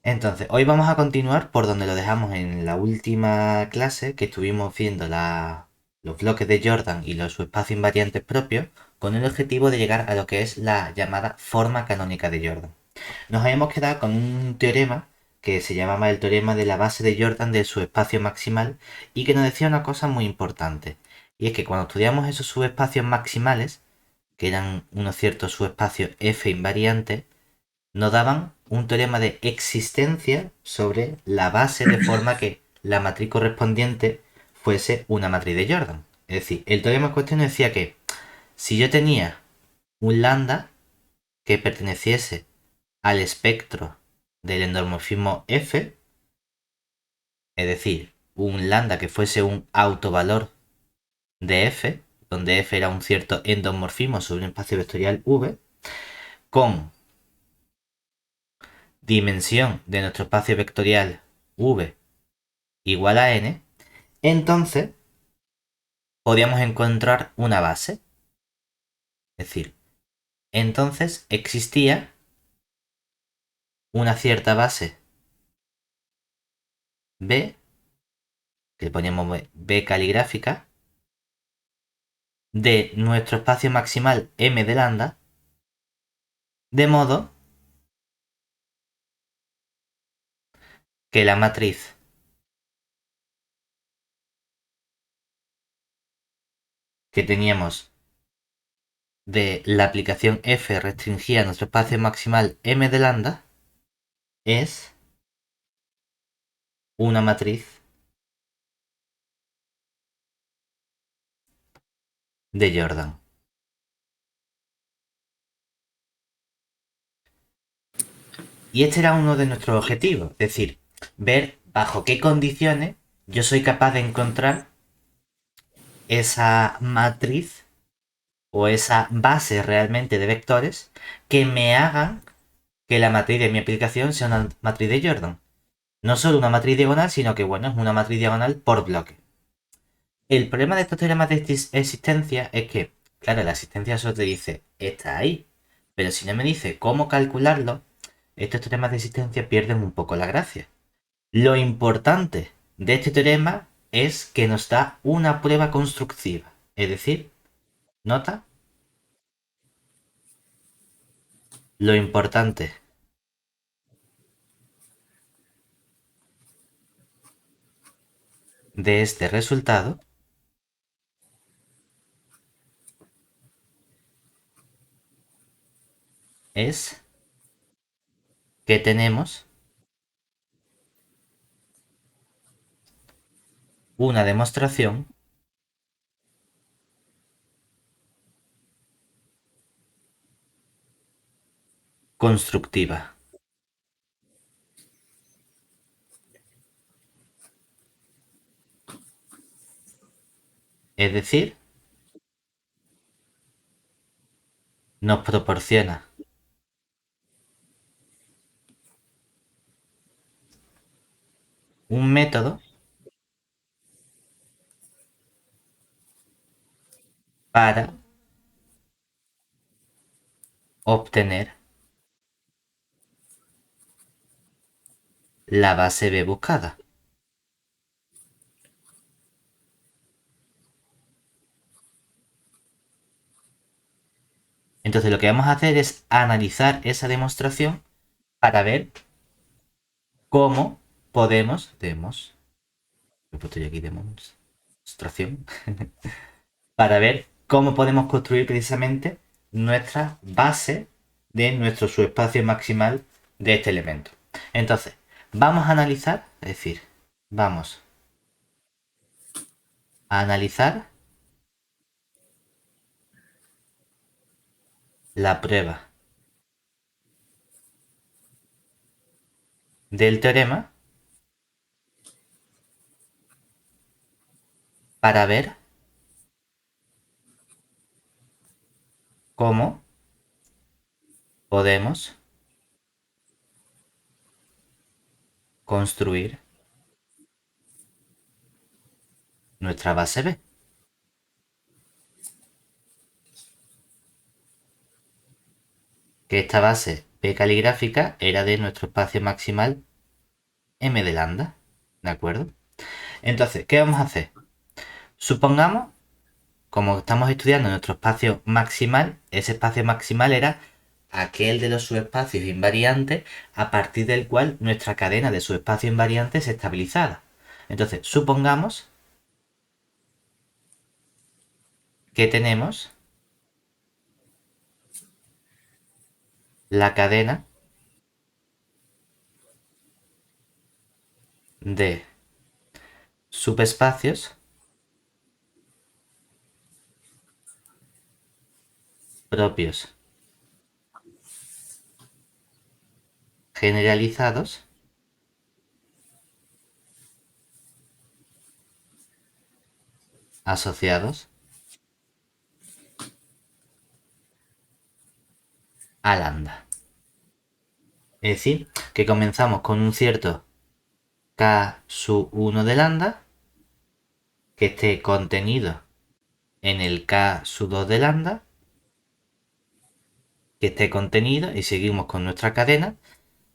Entonces, hoy vamos a continuar por donde lo dejamos en la última clase, que estuvimos viendo los bloques de Jordan y los subespacios invariantes propios, con el objetivo de llegar a lo que es la llamada forma canónica de Jordan. Nos habíamos quedado con un teorema que se llamaba el teorema de la base de Jordan del subespacio maximal y que nos decía una cosa muy importante. Y es que cuando estudiamos esos subespacios maximales, que eran unos ciertos subespacios F invariantes, nos daban un teorema de existencia sobre la base de forma que la matriz correspondiente fuese una matriz de Jordan. Es decir, el teorema en cuestión decía que si yo tenía un lambda que perteneciese al espectro del endomorfismo F, es decir, un lambda que fuese un autovalor de F, donde F era un cierto endomorfismo sobre un espacio vectorial V, con dimensión de nuestro espacio vectorial V igual a n, entonces podíamos encontrar una base. Es decir, entonces existía una cierta base B, que poníamos B caligráfica, de nuestro espacio maximal M de lambda, de modo que la matriz que teníamos de la aplicación F restringida a nuestro espacio maximal M de lambda es una matriz de Jordan. Y este era uno de nuestros objetivos, es decir, ver bajo qué condiciones yo soy capaz de encontrar esa matriz o esa base realmente de vectores que me hagan que la matriz de mi aplicación sea una matriz de Jordan. No solo una matriz diagonal, sino que bueno, es una matriz diagonal por bloque. El problema de estos teoremas de existencia es que, claro, la existencia solo te dice, está ahí. Pero si no me dice cómo calcularlo, estos teoremas de existencia pierden un poco la gracia. Lo importante de este teorema es que nos da una prueba constructiva. Es decir, nota, lo importante de este resultado es que tenemos una demostración constructiva. Es decir, nos proporciona un método para obtener la base B buscada. Entonces lo que vamos a hacer es analizar esa demostración para ver cómo podemos, he puesto yo aquí demostración, para ver cómo podemos construir precisamente nuestra base de nuestro subespacio maximal de este elemento. Entonces, vamos a analizar, es decir, vamos a analizar la prueba del teorema para ver cómo podemos construir nuestra base B. Que esta base B caligráfica era de nuestro espacio maximal m de lambda, ¿de acuerdo? Entonces, ¿qué vamos a hacer? Supongamos, como estamos estudiando nuestro espacio maximal, ese espacio maximal era aquel de los subespacios invariantes a partir del cual nuestra cadena de subespacios invariantes es estabilizada. Entonces, supongamos que tenemos la cadena de subespacios propios generalizados asociados a lambda. Es decir, que comenzamos con un cierto K sub 1 de lambda que esté contenido en el K sub 2 de lambda, que esté contenido y seguimos con nuestra cadena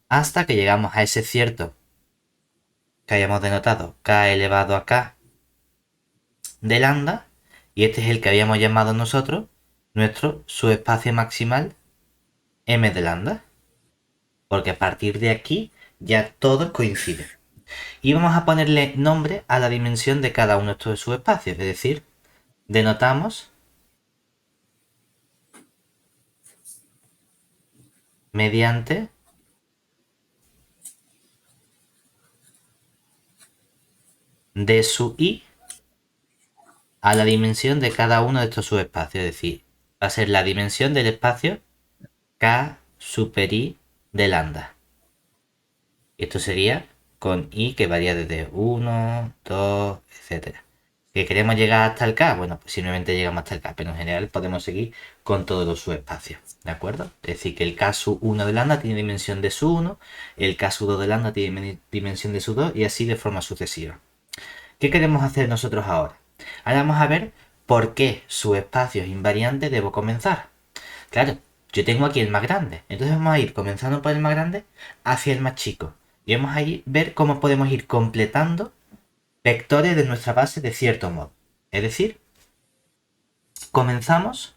hasta que llegamos a ese cierto que hayamos denotado K elevado a K de lambda, y este es el que habíamos llamado nosotros nuestro subespacio maximal m de lambda, porque a partir de aquí ya todo coincide. Y vamos a ponerle nombre a la dimensión de cada uno de estos subespacios, es decir, denotamos mediante d sub i a la dimensión de cada uno de estos subespacios, es decir, va a ser la dimensión del espacio K super i de lambda. Esto sería con i que varía desde 1, 2, etc. ¿Que queremos llegar hasta el K? Bueno, pues simplemente llegamos hasta el K, pero en general podemos seguir con todos los subespacios, ¿de acuerdo? Es decir, que el K sub 1 de lambda tiene dimensión de sub 1, el K sub 2 de lambda tiene dimensión de sub 2 y así de forma sucesiva. ¿Qué queremos hacer nosotros ahora? Ahora vamos a ver por qué subespacios invariantes debo comenzar. Claro, yo tengo aquí el más grande, entonces vamos a ir comenzando por el más grande hacia el más chico. Y vamos a ver cómo podemos ir completando vectores de nuestra base de cierto modo. Es decir, comenzamos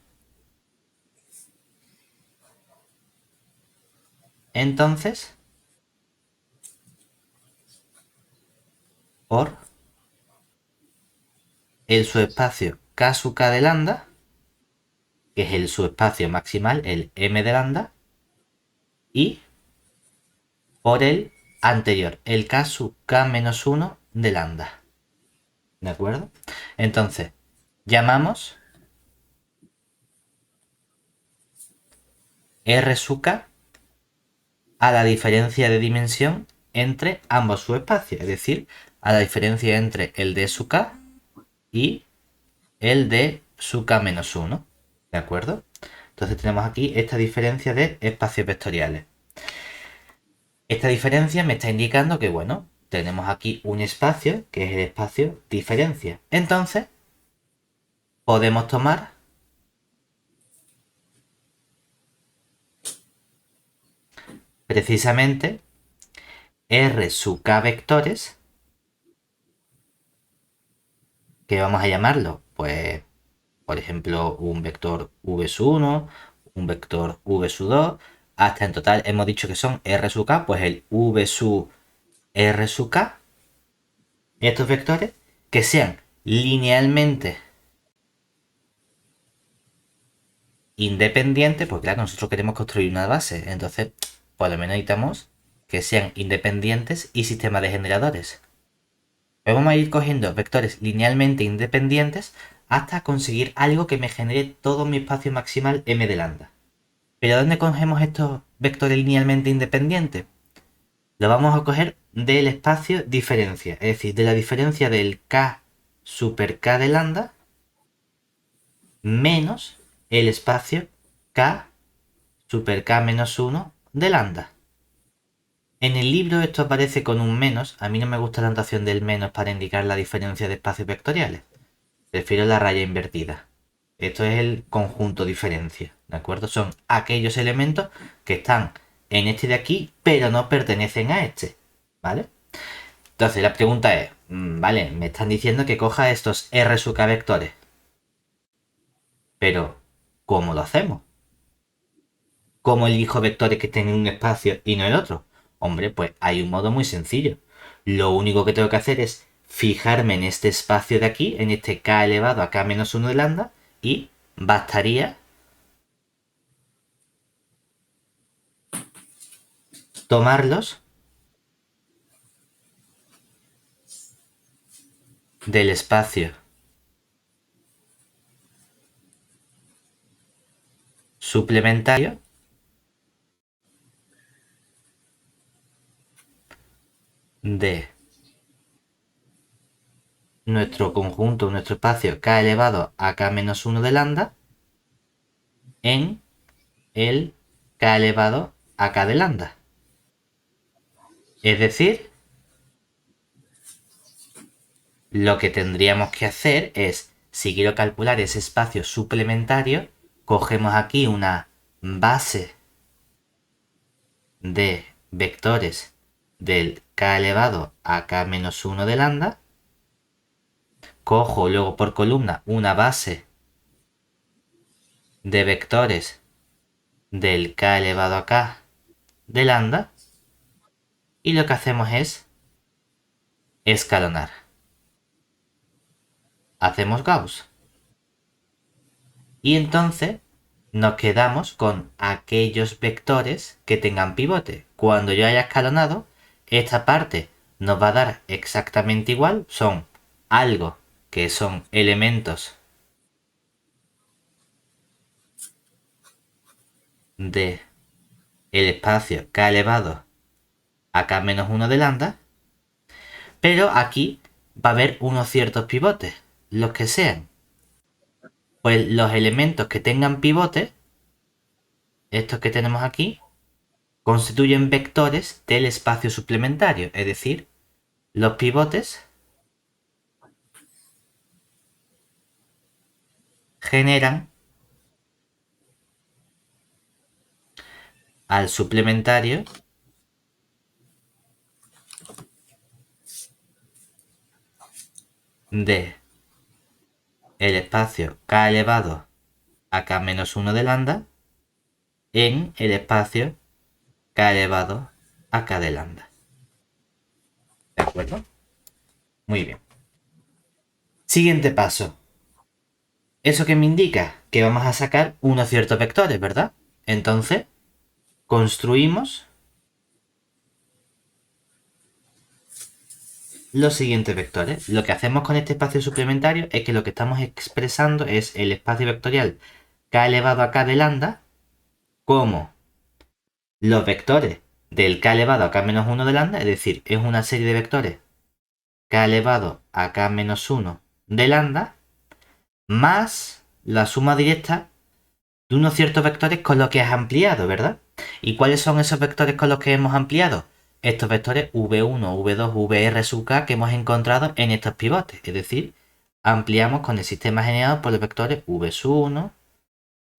entonces por el subespacio K sub K de lambda, que es el subespacio maximal, el M de lambda, y por el anterior, el K sub K menos 1 de lambda. ¿De acuerdo? Entonces, llamamos R sub K a la diferencia de dimensión entre ambos subespacios, es decir, a la diferencia entre el D sub K y el D sub K menos 1. ¿De acuerdo? Entonces tenemos aquí esta diferencia de espacios vectoriales. Esta diferencia me está indicando que, bueno, tenemos aquí un espacio que es el espacio diferencia. Entonces, podemos tomar precisamente R sub K vectores, que vamos a llamarlo, pues, por ejemplo, un vector v sub 1, un vector v sub 2, hasta en total hemos dicho que son R sub K, pues el v sub R sub K, estos vectores que sean linealmente independientes, porque claro, nosotros queremos construir una base, entonces por lo menos necesitamos que sean independientes y sistemas de generadores. Pues vamos a ir cogiendo vectores linealmente independientes hasta conseguir algo que me genere todo mi espacio maximal m de lambda. ¿Pero dónde cogemos estos vectores linealmente independientes? Lo vamos a coger del espacio diferencia, es decir, de la diferencia del K super K de lambda menos el espacio K super K menos 1 de lambda. En el libro esto aparece con un menos, a mí no me gusta la notación del menos para indicar la diferencia de espacios vectoriales. Prefiero la raya invertida. Esto es el conjunto diferencia, ¿de acuerdo? Son aquellos elementos que están en este de aquí, pero no pertenecen a este, ¿vale? Entonces la pregunta es, vale, me están diciendo que coja estos R sub k vectores. Pero, ¿cómo lo hacemos? ¿Cómo elijo vectores que estén en un espacio y no en otro? Hombre, pues hay un modo muy sencillo. Lo único que tengo que hacer es fijarme en este espacio de aquí, en este k elevado a k menos 1 de lambda, y bastaría tomarlos del espacio suplementario de nuestro conjunto, nuestro espacio k elevado a k menos 1 de lambda en el k elevado a k de lambda. Es decir, lo que tendríamos que hacer es, si quiero calcular ese espacio suplementario, cogemos aquí una base de vectores del k elevado a k menos 1 de lambda, cojo luego por columna una base de vectores del k elevado a k de lambda, y lo que hacemos es escalonar. Hacemos Gauss. Y entonces nos quedamos con aquellos vectores que tengan pivote. Cuando yo haya escalonado, esta parte nos va a dar exactamente igual. Son algo que son elementos de el espacio k elevado a k menos 1 de lambda. Pero aquí va a haber unos ciertos pivotes, los que sean. Pues los elementos que tengan pivote, estos que tenemos aquí, constituyen vectores del espacio suplementario, es decir, los pivotes generan al suplementario de el espacio k elevado a k menos 1 de lambda en el espacio k elevado a k de lambda. ¿De acuerdo? Muy bien. Siguiente paso. ¿Eso qué me indica? Que vamos a sacar unos ciertos vectores, ¿verdad? Entonces, construimos los siguientes vectores. Lo que hacemos con este espacio suplementario es que lo que estamos expresando es el espacio vectorial k elevado a k de lambda como los vectores del k elevado a k menos 1 de lambda, es decir, es una serie de vectores k elevado a k menos 1 de lambda más la suma directa de unos ciertos vectores con los que has ampliado, ¿verdad? ¿Y cuáles son esos vectores con los que hemos ampliado? Estos vectores v1, v2, vr sub k que hemos encontrado en estos pivotes, es decir, ampliamos con el sistema generado por los vectores v sub 1,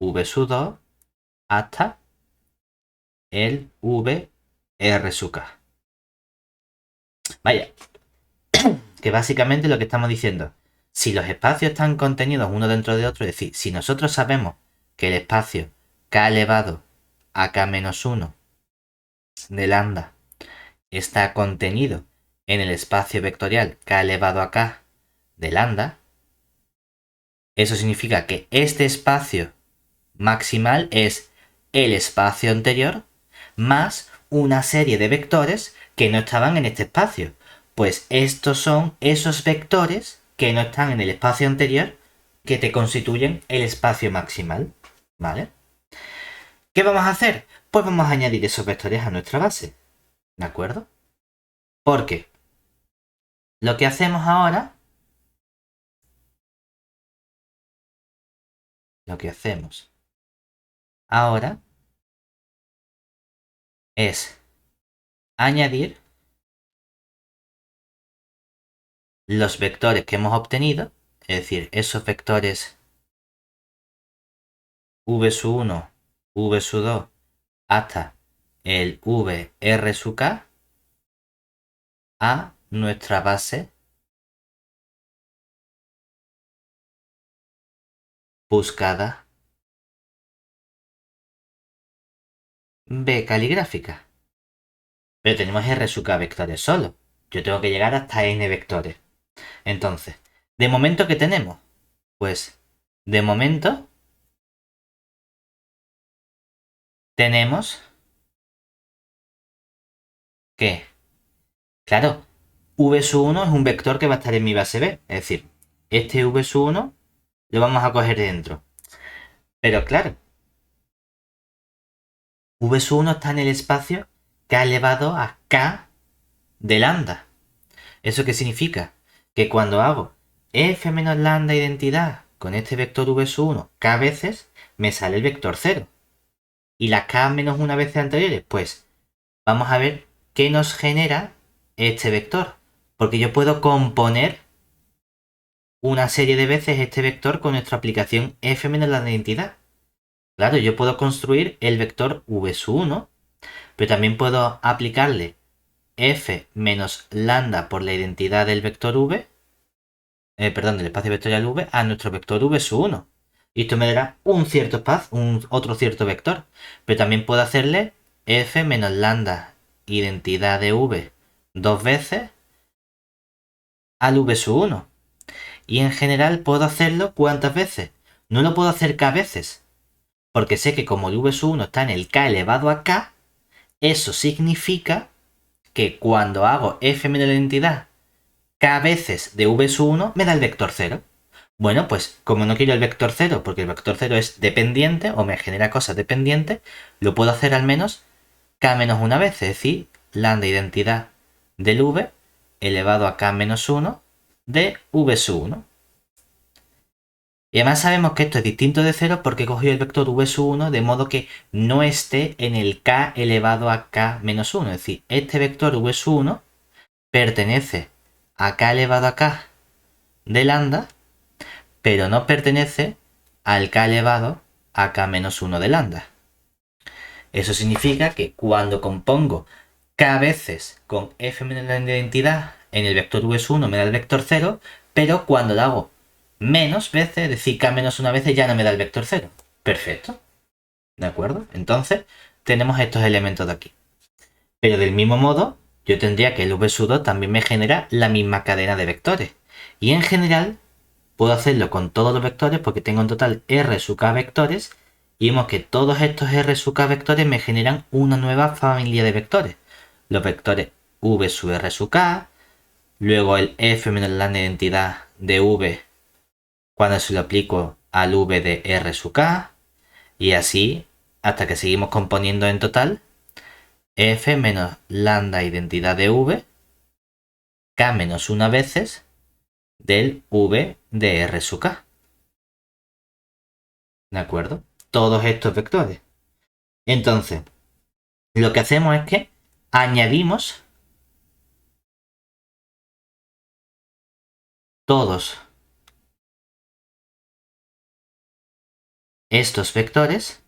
v sub 2 hasta el vr sub k. Vaya, que básicamente lo que estamos diciendo, si los espacios están contenidos uno dentro de otro, es decir, si nosotros sabemos que el espacio k elevado a k menos 1 de lambda está contenido en el espacio vectorial k elevado a k de lambda, eso significa que este espacio maximal es el espacio anterior más una serie de vectores que no estaban en este espacio. Pues estos son esos vectores que no están en el espacio anterior que te constituyen el espacio maximal. ¿Vale? ¿Qué vamos a hacer? Pues vamos a añadir esos vectores a nuestra base. ¿De acuerdo? Porque lo que hacemos ahora, es añadir los vectores que hemos obtenido, es decir, esos vectores v sub 1, v sub 2 hasta el vr sub k a nuestra base buscada B caligráfica. Pero tenemos R sub k vectores solo. Yo tengo que llegar hasta n vectores. Entonces, ¿de momento qué tenemos? Pues, de momento tenemos que, claro, v sub 1 es un vector que va a estar en mi base B. Es decir, este v sub 1 lo vamos a coger dentro. Pero claro, v sub 1 está en el espacio k elevado a k de lambda. ¿Eso qué significa? Que cuando hago f menos lambda identidad con este vector v sub 1 k veces, me sale el vector 0. Y las k menos una veces anteriores, pues vamos a ver qué nos genera este vector. Porque yo puedo componer una serie de veces este vector con nuestra aplicación f menos la identidad. Claro, yo puedo construir el vector v sub 1, pero también puedo aplicarle f menos lambda por la identidad del vector v, del espacio vectorial v, a nuestro vector v sub 1. Y esto me dará un cierto espacio, otro cierto vector. Pero también puedo hacerle f menos lambda identidad de v dos veces al v sub 1. Y en general puedo hacerlo ¿cuántas veces? No lo puedo hacer k veces. Porque sé que como el v sub 1 está en el k elevado a k, eso significa que cuando hago f menos la identidad k veces de v sub 1 me da el vector 0. Bueno, pues como no quiero el vector 0 porque el vector 0 es dependiente o me genera cosas dependientes, lo puedo hacer al menos k menos una vez, es decir, lambda identidad del v elevado a k menos 1 de v sub 1. Y además sabemos que esto es distinto de 0 porque he cogido el vector v sub 1 de modo que no esté en el k elevado a k menos 1. Es decir, este vector v sub 1 pertenece a k elevado a k de lambda, pero no pertenece al k elevado a k menos 1 de lambda. Eso significa que cuando compongo k veces con f menos la identidad en el vector v sub 1 me da el vector 0, pero cuando lo hago menos veces, es decir, k menos una veces, ya no me da el vector 0. Perfecto. ¿De acuerdo? Entonces, tenemos estos elementos de aquí. Pero del mismo modo, yo tendría que el v sub 2 también me genera la misma cadena de vectores. Y en general, puedo hacerlo con todos los vectores porque tengo en total r sub k vectores. Y vemos que todos estos r sub k vectores me generan una nueva familia de vectores. Los vectores v sub r sub k, luego el f menos la identidad de v cuando se lo aplico al v de r sub k, y así hasta que seguimos componiendo en total f menos lambda identidad de v k menos una veces del v de r sub k. ¿De acuerdo? Todos estos vectores. Entonces, lo que hacemos es que añadimos todos estos vectores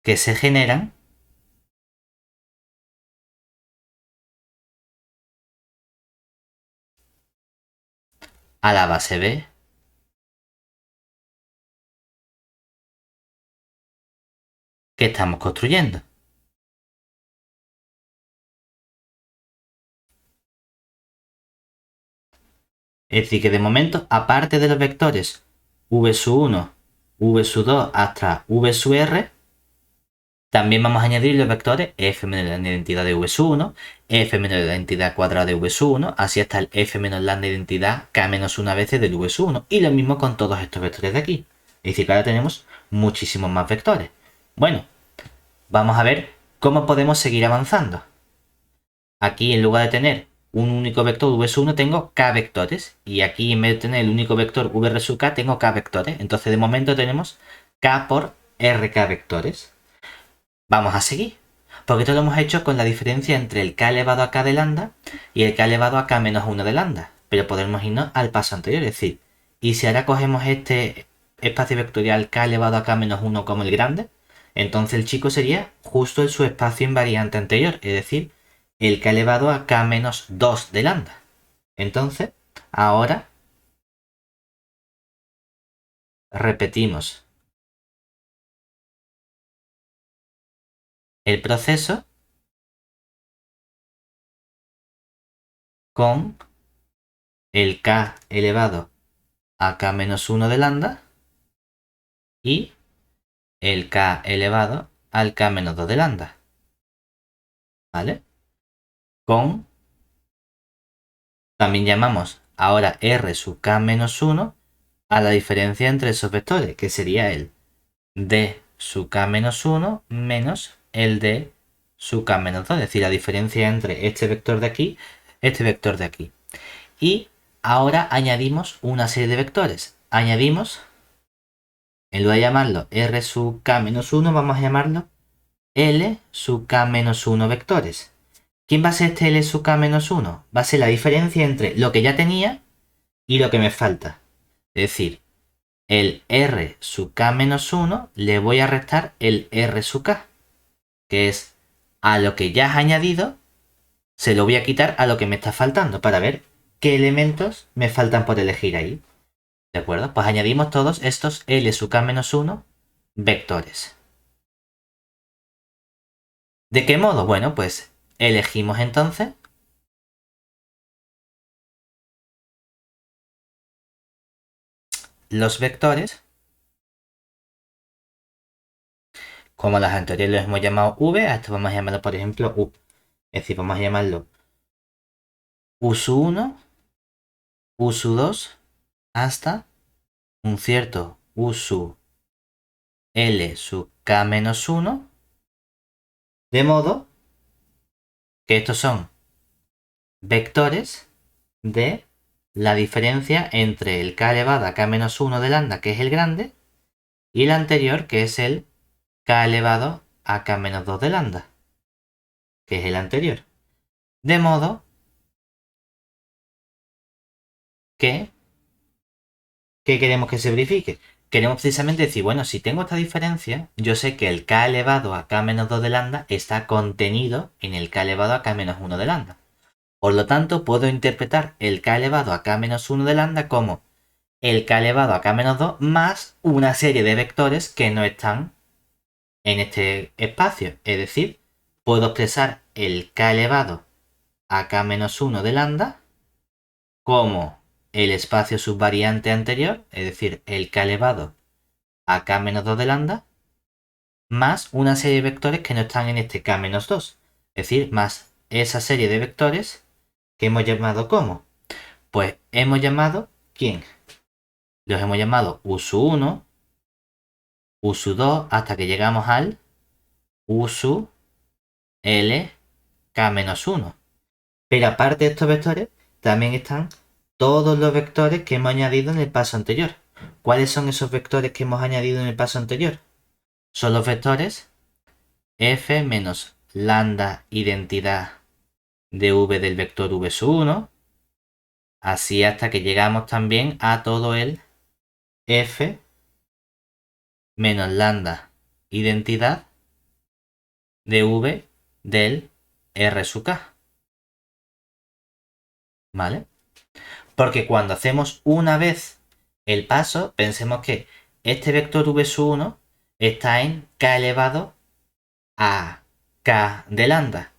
que se generan a la base B que estamos construyendo. Es decir, que de momento, aparte de los vectores v sub 1, v sub 2 hasta v sub r, también vamos a añadir los vectores f menos la identidad de v sub 1, f menos la identidad cuadrada de v sub 1, así hasta el f menos lambda identidad k menos una veces del v sub 1. Y lo mismo con todos estos vectores de aquí. Es decir, que ahora tenemos muchísimos más vectores. Bueno, vamos a ver cómo podemos seguir avanzando. Aquí en lugar de tener un único vector v sub 1 tengo k vectores. Y aquí en vez de tener el único vector v sub k tengo k vectores. Entonces de momento tenemos k por rk vectores. Vamos a seguir. Porque esto lo hemos hecho con la diferencia entre el k elevado a k de lambda y el k elevado a k menos 1 de lambda. Pero podemos irnos al paso anterior. Es decir, y si ahora cogemos este espacio vectorial k elevado a k menos 1 como el grande, Entonces el chico sería justo el subespacio invariante anterior, es decir, el k elevado a k menos 2 de lambda. Entonces, ahora repetimos el proceso con el k elevado a k menos 1 de lambda y el k elevado al k menos 2 de lambda. ¿Vale? También llamamos ahora r sub k menos 1 a la diferencia entre esos vectores, que sería el d sub k menos 1 menos el d sub k menos 2, es decir, la diferencia entre este vector de aquí, este vector de aquí. Y ahora añadimos una serie de vectores. Añadimos, en lugar de llamarlo r sub k menos 1, vamos a llamarlo L sub k menos 1 vectores. ¿Quién va a ser este L sub k menos 1? Va a ser la diferencia entre lo que ya tenía y lo que me falta. Es decir, el R sub k menos 1 le voy a restar el R sub k, que es a lo que ya has añadido, se lo voy a quitar a lo que me está faltando para ver qué elementos me faltan por elegir ahí. ¿De acuerdo? Pues añadimos todos estos L sub k menos 1 vectores. ¿De qué modo? Bueno, pues elegimos entonces los vectores, como las anteriores los hemos llamado V, a esto vamos a llamarlo por ejemplo U. Es decir, vamos a llamarlo U sub 1, U sub 2, hasta un cierto U sub L sub K menos 1, de modo que estos son vectores de la diferencia entre el K elevado a K menos 1 de lambda, que es el grande, y el anterior, que es el K elevado a K menos 2 de lambda, que es el anterior. De modo que, ¿qué queremos que se verifique? Queremos precisamente decir, bueno, si tengo esta diferencia, yo sé que el K elevado a K menos 2 de lambda está contenido en el K elevado a K menos 1 de lambda. Por lo tanto, puedo interpretar el K elevado a K menos 1 de lambda como el K elevado a K menos 2 más una serie de vectores que no están en este espacio. Es decir, puedo expresar el K elevado a K menos 1 de lambda como el espacio subvariante anterior, es decir, el K elevado a K menos 2 de lambda, más una serie de vectores que no están en este K menos 2. Es decir, más esa serie de vectores que hemos llamado como. Pues hemos llamado, ¿quién? Los hemos llamado U sub 1, U sub 2, hasta que llegamos al U sub L K menos 1. Pero aparte de estos vectores, también están todos los vectores que hemos añadido en el paso anterior. ¿Cuáles son esos vectores que hemos añadido en el paso anterior? Son los vectores f menos lambda identidad de v del vector v sub 1, así hasta que llegamos también a todo el f menos lambda identidad de v del r sub k. ¿Vale? Porque cuando hacemos una vez el paso, pensemos que este vector v sub 1 está en k elevado a k de lambda.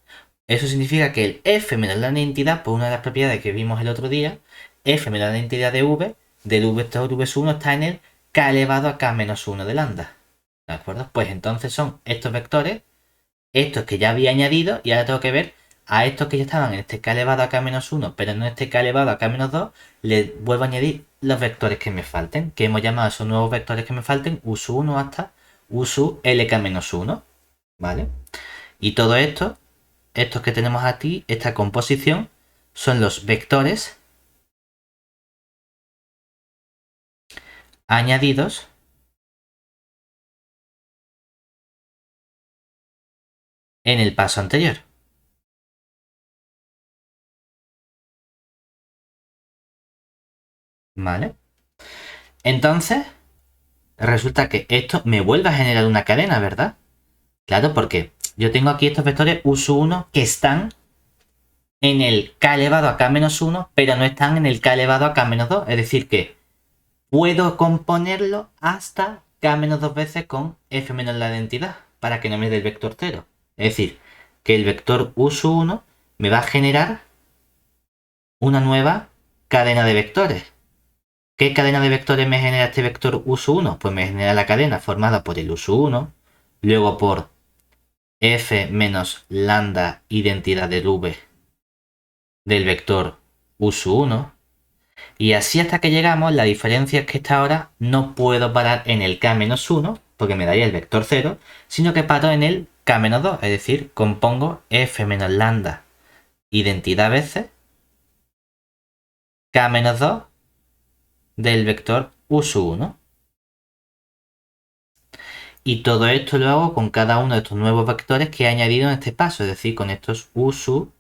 Eso significa que el f menos la identidad, por una de las propiedades que vimos el otro día, f menos la identidad de v del vector v sub 1 está en el k elevado a k menos 1 de lambda. ¿De acuerdo? Pues entonces son estos vectores, estos que ya había añadido, y ahora tengo que ver a estos que ya estaban en este k elevado a k menos 1, pero no en este k elevado a k menos 2, le vuelvo a añadir los vectores que me falten, que hemos llamado a esos nuevos vectores que me falten u sub 1 hasta u sub lk menos 1. ¿Vale? Y todo esto, estos que tenemos aquí, esta composición, son los vectores añadidos en el paso anterior. ¿Vale? Entonces, resulta que esto me vuelve a generar una cadena, ¿verdad? Claro, porque yo tengo aquí estos vectores U1 que están en el k elevado a k menos 1, pero no están en el k elevado a k menos 2. Es decir, que puedo componerlo hasta k menos 2 veces con f menos la identidad para que no me dé el vector 0. Es decir, que el vector U1 me va a generar una nueva cadena de vectores. ¿Qué cadena de vectores me genera este vector U1? Pues me genera la cadena formada por el U1, luego por f menos lambda identidad del v del vector U1, y así hasta que llegamos. La diferencia es que esta hora no puedo parar en el k-1 porque me daría el vector 0, sino que paro en el k-2, es decir, compongo f menos lambda identidad veces k-2 del vector U1. Y todo esto lo hago con cada uno de estos nuevos vectores que he añadido en este paso, es decir, con estos U sub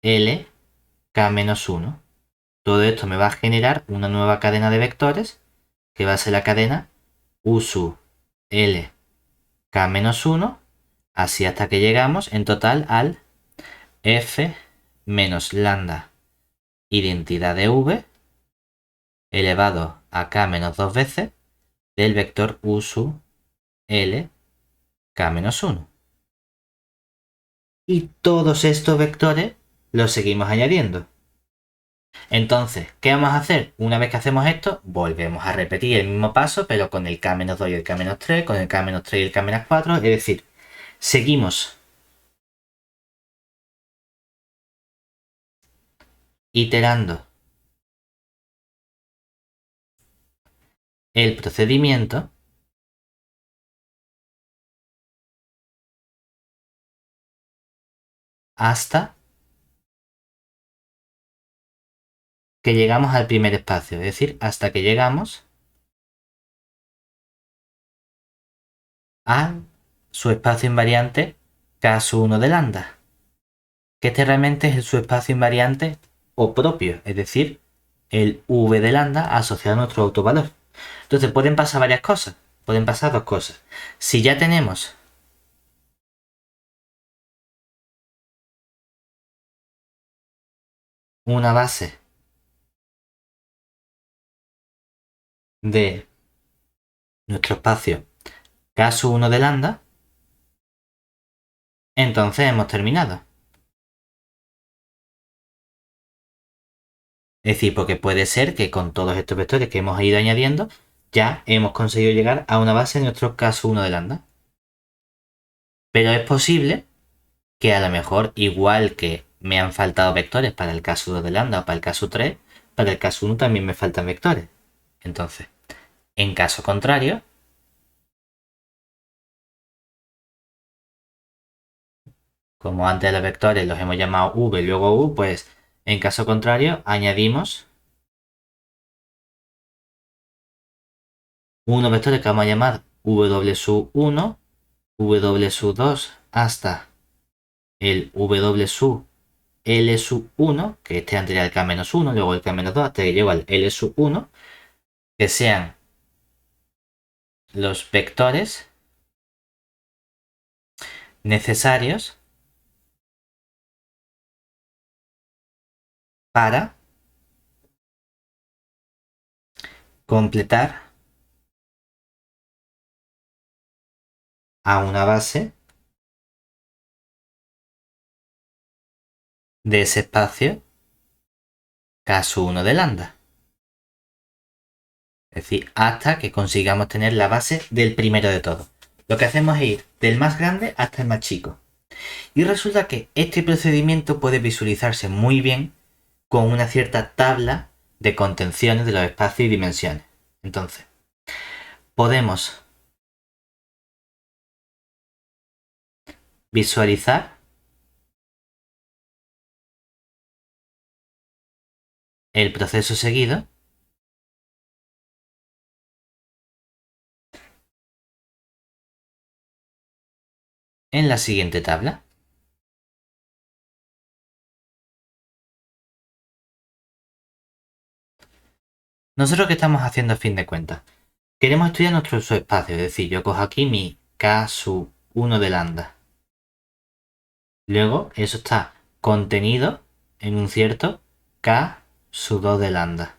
L K-1. Todo esto me va a generar una nueva cadena de vectores que va a ser la cadena U sub L K-1, así hasta que llegamos en total al F menos lambda identidad de V elevado a K menos 2 veces del vector U sub L K-1. Y todos estos vectores los seguimos añadiendo. Entonces, ¿qué vamos a hacer? Una vez que hacemos esto, volvemos a repetir el mismo paso, pero con el K-2 y el K-3, con el K-3 y el K-4, es decir, seguimos iterando el procedimiento hasta que llegamos al primer espacio, es decir, hasta que llegamos a su espacio invariante K1 de lambda, que este realmente es el subespacio invariante o propio, es decir, el V de lambda asociado a nuestro autovalor. Entonces pueden pasar varias cosas, pueden pasar dos cosas. Si ya tenemos una base de nuestro espacio K1 de lambda, entonces hemos terminado. Es decir, porque puede ser que con todos estos vectores que hemos ido añadiendo, ya hemos conseguido llegar a una base de nuestro K1 de lambda. Pero es posible que a lo mejor, igual que me han faltado vectores para el K1 de lambda o para el K3, para el K1 también me faltan vectores. Entonces, en caso contrario, como antes los vectores los hemos llamado v y luego u, pues en caso contrario añadimos unos vectores que vamos a llamar w sub 1, w sub 2 hasta el w sub L sub 1, que este antes era el K-1, luego el K-2, hasta que llego al L sub 1, que sean los vectores necesarios para completar a una base de ese espacio K1 de lambda. Es decir, hasta que consigamos tener la base del primero de todos. Lo que hacemos es ir del más grande hasta el más chico. Y resulta que este procedimiento puede visualizarse muy bien con una cierta tabla de contenciones de los espacios y dimensiones. Entonces, podemos visualizar el proceso seguido en la siguiente tabla. ¿Nosotros qué estamos haciendo a fin de cuentas? Queremos estudiar nuestro subespacio, es decir, yo cojo aquí mi K sub 1 de lambda. Luego eso está contenido en un cierto K sub 2 de lambda.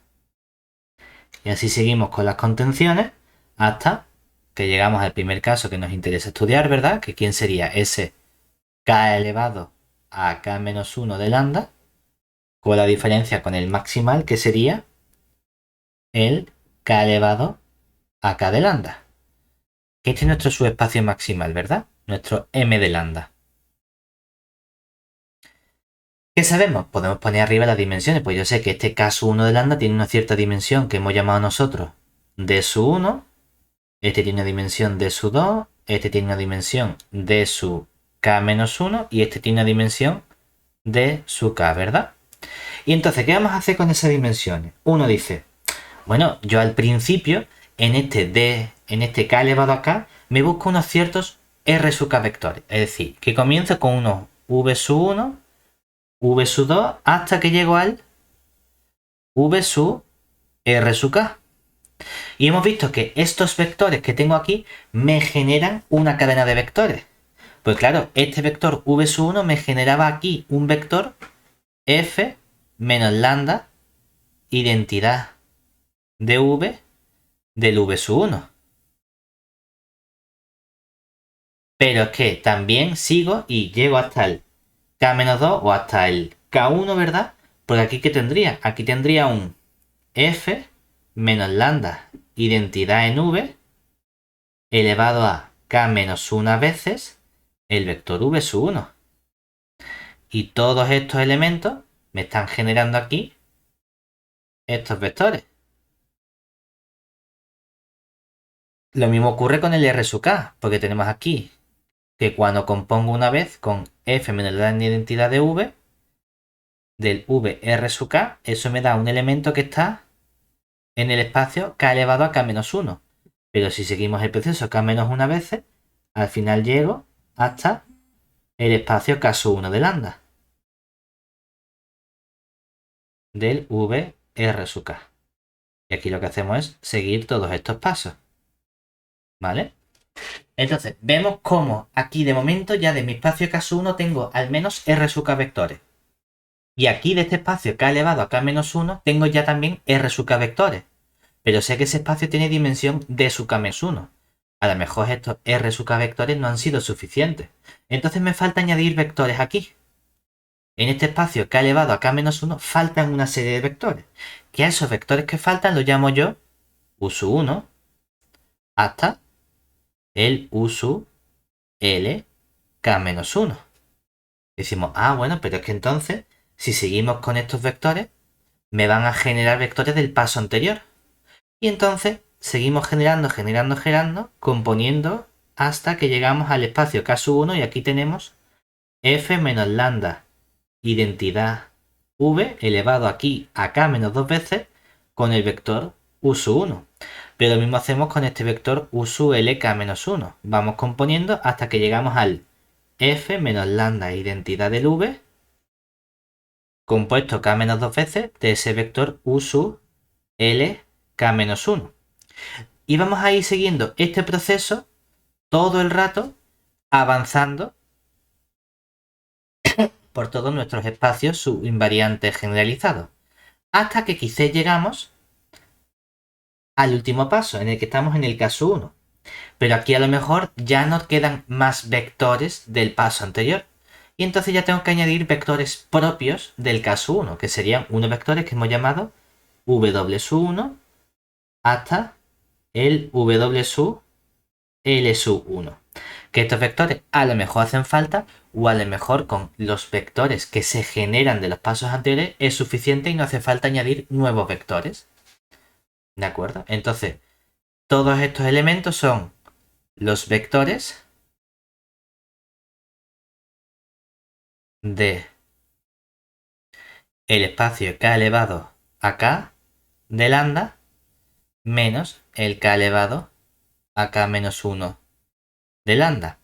Y así seguimos con las contenciones hasta que llegamos al primer caso que nos interesa estudiar, ¿verdad? Que quién sería ese K elevado a K menos 1 de lambda, con la diferencia con el maximal que sería el K elevado a K de lambda. Este es nuestro subespacio maximal, ¿verdad? Nuestro M de lambda. ¿Qué sabemos? Podemos poner arriba las dimensiones. Pues yo sé que este K sub 1 de lambda tiene una cierta dimensión que hemos llamado nosotros D sub 1. Este tiene una dimensión D sub 2. Este tiene una dimensión D sub K menos 1. Y este tiene una dimensión D sub K, ¿verdad? Y entonces, ¿qué vamos a hacer con esas dimensiones? Uno dice, bueno, yo al principio, en este K elevado a K, me busco unos ciertos R sub K vectores. Es decir, que comienzo con unos V sub 1, V sub 2, hasta que llego al V sub R sub K. Y hemos visto que estos vectores que tengo aquí me generan una cadena de vectores. Pues claro, este vector V sub 1 me generaba aquí un vector F menos lambda identidad de V del V sub 1. Pero es que también sigo y llego hasta el K-2 o hasta el K1, ¿verdad? Porque aquí ¿qué tendría? Aquí tendría un F menos lambda identidad en V elevado a K-1 veces el vector V sub 1. Y todos estos elementos me están generando aquí estos vectores. Lo mismo ocurre con el R sub K, porque tenemos aquí que cuando compongo una vez con F menos la identidad de V, del V R sub K, eso me da un elemento que está en el espacio K elevado a K-1. Pero si seguimos el proceso K-1 veces, al final llego hasta el espacio K sub 1 de lambda. Del V R sub K. Y aquí lo que hacemos es seguir todos estos pasos. ¿Vale? Entonces, vemos cómo aquí de momento ya de mi espacio K sub 1 tengo al menos R sub K vectores. Y aquí de este espacio K elevado a K-1 tengo ya también R sub K vectores. Pero sé que ese espacio tiene dimensión D sub K menos 1. A lo mejor estos R sub K vectores no han sido suficientes. Entonces me falta añadir vectores aquí. En este espacio K elevado a K-1 faltan una serie de vectores. Que a esos vectores que faltan los llamo yo U sub 1 hasta el U sub L K-1. Decimos, bueno, pero es que entonces, si seguimos con estos vectores, me van a generar vectores del paso anterior. Y entonces seguimos generando, componiendo hasta que llegamos al espacio K sub 1 y aquí tenemos F menos lambda identidad V elevado aquí a K menos 2 veces con el vector U sub 1. Pero lo mismo hacemos con este vector U sub L K menos 1. Vamos componiendo hasta que llegamos al F menos lambda identidad del V compuesto K menos 2 veces de ese vector U sub L K menos 1. Y vamos a ir siguiendo este proceso todo el rato avanzando por todos nuestros espacios subinvariantes generalizados. Hasta que quizás llegamos al último paso, en el que estamos en el caso 1. Pero aquí a lo mejor ya nos quedan más vectores del paso anterior. Y entonces ya tengo que añadir vectores propios del caso 1, que serían unos vectores que hemos llamado W sub 1 hasta el W sub L sub 1. Que estos vectores a lo mejor hacen falta o a lo mejor con los vectores que se generan de los pasos anteriores es suficiente y no hace falta añadir nuevos vectores. ¿De acuerdo? Entonces, todos estos elementos son los vectores de el espacio K elevado a K de lambda menos el K elevado a K menos 1 de lambda.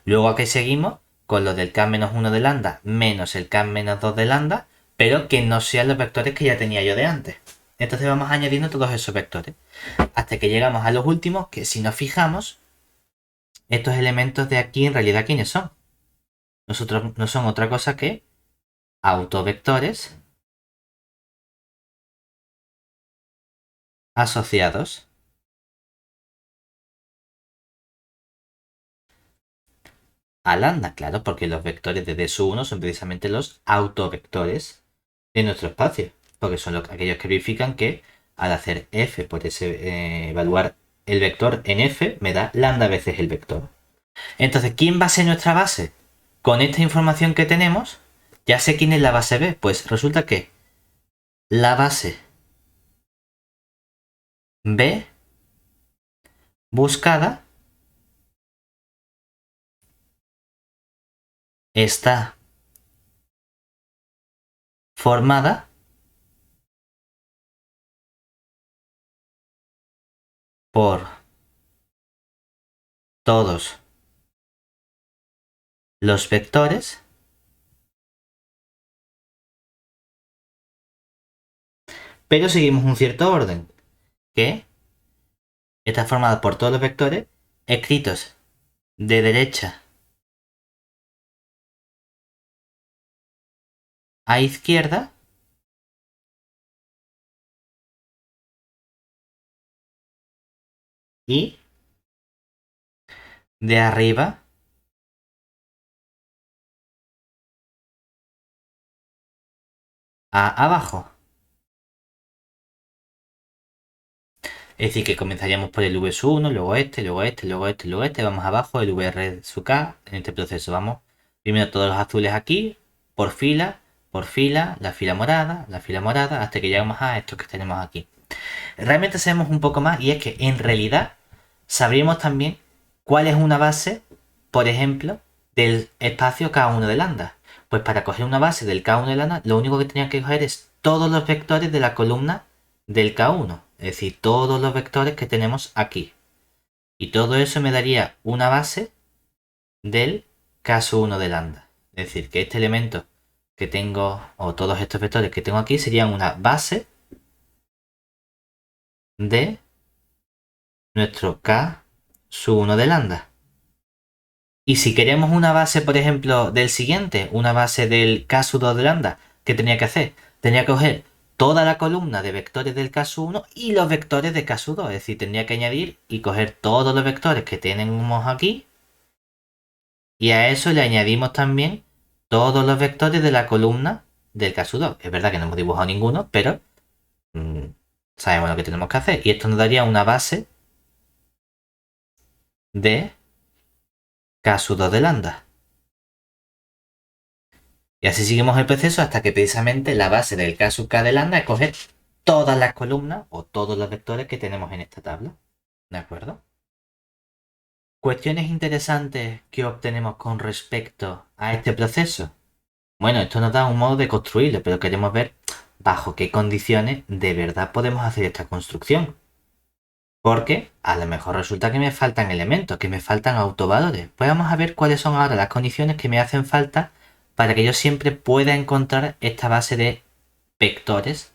Luego aquí seguimos con lo del K menos 1 de lambda menos el K menos 2 de lambda, pero que no sean los vectores que ya tenía yo de antes. Entonces vamos añadiendo todos esos vectores hasta que llegamos a los últimos, que si nos fijamos estos elementos de aquí en realidad ¿quiénes son? Nosotros no son otra cosa que autovectores asociados a lambda, claro, porque los vectores de D sub 1 son precisamente los autovectores de nuestro espacio, porque son aquellos que verifican que al hacer f por ese, evaluar el vector en f, me da lambda veces el vector. Entonces, ¿quién va a ser nuestra base? Con esta información que tenemos, ya sé quién es la base B. Pues resulta que la base B buscada está formada por todos los vectores, pero seguimos un cierto orden, que está formada por todos los vectores escritos de derecha a izquierda y de arriba a abajo. Es decir, que comenzaríamos por el V1, luego este, luego este, luego este, luego este, vamos abajo, el VR sub K. En este proceso vamos primero todos los azules aquí, por fila, la fila morada, hasta que llegamos a estos que tenemos aquí. Realmente sabemos un poco más y es que en realidad sabríamos también cuál es una base, por ejemplo, del espacio K1 de lambda. Pues para coger una base del K1 de lambda, lo único que tenía que coger es todos los vectores de la columna del K1. Es decir, todos los vectores que tenemos aquí. Y todo eso me daría una base del caso 1 de lambda. Es decir, que este elemento que tengo, o todos estos vectores que tengo aquí, serían una base de nuestro K sub 1 de lambda. Y si queremos una base, por ejemplo, del siguiente, una base del K sub 2 de lambda, ¿qué tenía que hacer? Tenía que coger toda la columna de vectores del K sub 1 y los vectores de K sub 2. Es decir, tendría que añadir y coger todos los vectores que tenemos aquí. Y a eso le añadimos también todos los vectores de la columna del K sub 2. Es verdad que no hemos dibujado ninguno, pero mm, sabemos lo que tenemos que hacer. Y esto nos daría una base de K sub 2 de lambda. Y así seguimos el proceso hasta que precisamente la base del K sub K de lambda es coger todas las columnas o todos los vectores que tenemos en esta tabla. ¿De acuerdo? Cuestiones interesantes que obtenemos con respecto a este proceso. Bueno, esto nos da un modo de construirlo, pero queremos ver bajo qué condiciones de verdad podemos hacer esta construcción. Porque a lo mejor resulta que me faltan elementos, que me faltan autovalores. Pues vamos a ver cuáles son ahora las condiciones que me hacen falta para que yo siempre pueda encontrar esta base de vectores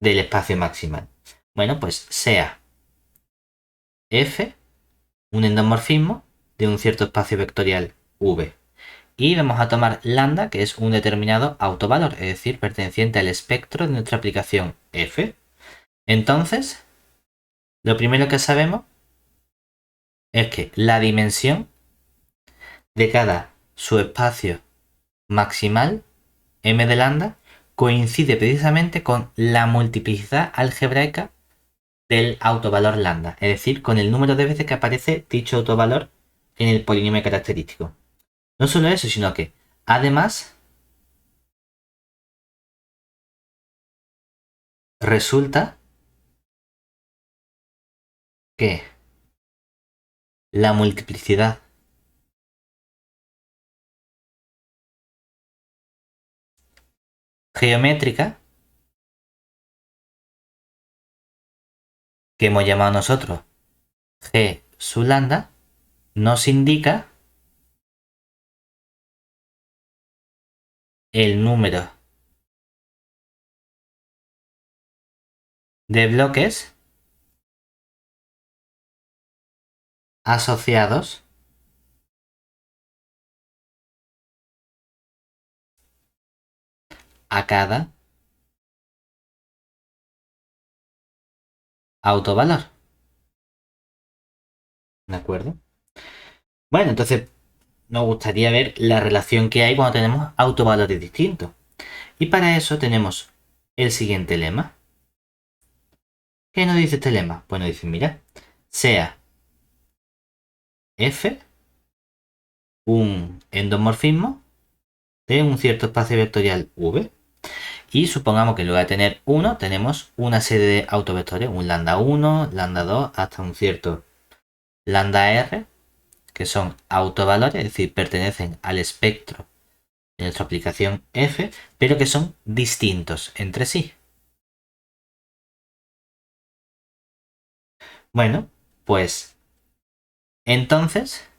del espacio maximal. Bueno, pues sea f un endomorfismo de un cierto espacio vectorial v. Y vamos a tomar lambda, que es un determinado autovalor, es decir, perteneciente al espectro de nuestra aplicación f. Entonces, lo primero que sabemos es que la dimensión de cada subespacio maximal, m de lambda, coincide precisamente con la multiplicidad algebraica del autovalor lambda, es decir, con el número de veces que aparece dicho autovalor en el polinomio característico. No solo eso, sino que además resulta que la multiplicidad geométrica que hemos llamado nosotros G sub lambda nos indica el número de bloques asociados a cada autovalor. ¿De acuerdo? Bueno, entonces nos gustaría ver la relación que hay cuando tenemos autovalores distintos. Y para eso tenemos el siguiente lema. ¿Qué nos dice este lema? Pues nos dice, mira, sea f un endomorfismo de un cierto espacio vectorial v. Y supongamos que en lugar de tener 1, tenemos una serie de autovectores, un lambda 1, lambda 2, hasta un cierto lambda r, que son autovalores, es decir, pertenecen al espectro de nuestra aplicación f, pero que son distintos entre sí. Bueno, pues entonces,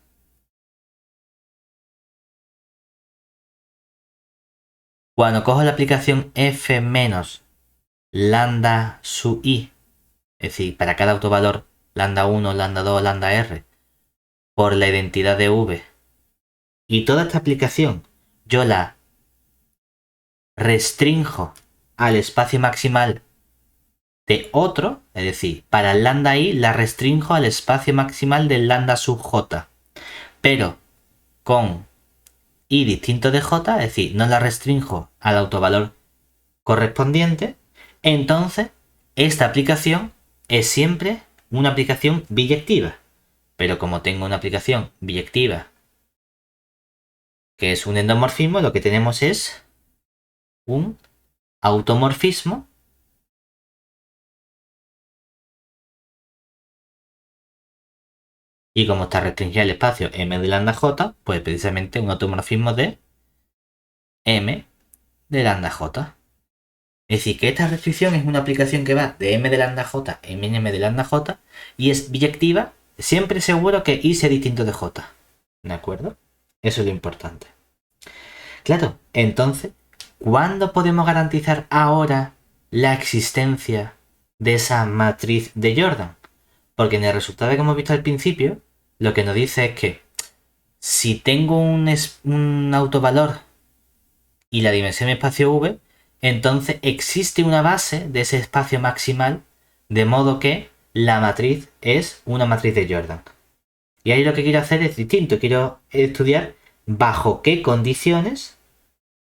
cuando cojo la aplicación f menos lambda sub i, es decir, para cada autovalor lambda 1, lambda 2, lambda r, por la identidad de v, y toda esta aplicación yo la restrinjo al espacio maximal de otro, es decir, para el lambda i la restrinjo al espacio maximal del lambda sub j, pero con i distinto de j, es decir, no la restrinjo al autovalor correspondiente, entonces esta aplicación es siempre una aplicación biyectiva. Pero como tengo una aplicación biyectiva que es un endomorfismo, lo que tenemos es un automorfismo y como está restringido el espacio m de lambda j, pues precisamente un automorfismo de m de lambda j. Es decir, que esta restricción es una aplicación que va de m de lambda j en m de lambda j y es biyectiva, siempre seguro que i sea distinto de j. ¿De acuerdo? Eso es lo importante. Claro, entonces, ¿cuándo podemos garantizar ahora la existencia de esa matriz de Jordan? Porque en el resultado que hemos visto al principio, lo que nos dice es que si tengo un autovalor y la dimensión es espacio V, entonces existe una base de ese espacio maximal, de modo que la matriz es una matriz de Jordan. Y ahí lo que quiero hacer es distinto, quiero estudiar bajo qué condiciones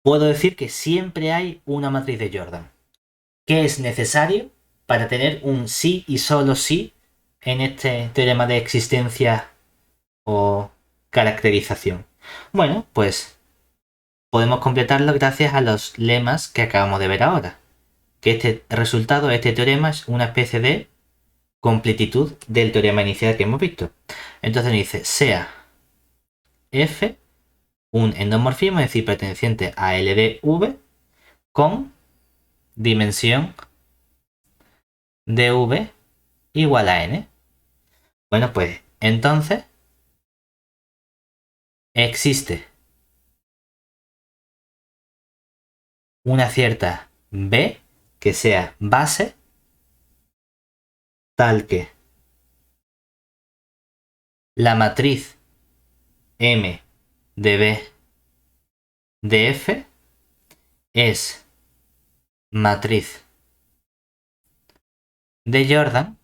puedo decir que siempre hay una matriz de Jordan. ¿Qué es necesario para tener un sí y solo sí en este teorema de existencia o caracterización? Bueno, pues podemos completarlo gracias a los lemas que acabamos de ver ahora. Que este resultado, este teorema es una especie de completitud del teorema inicial que hemos visto. Entonces nos dice, sea f un endomorfismo, es decir, perteneciente a LDV con dimensión dv igual a n. Bueno, pues entonces existe una cierta b que sea base tal que la matriz m de b de f es matriz de Jordan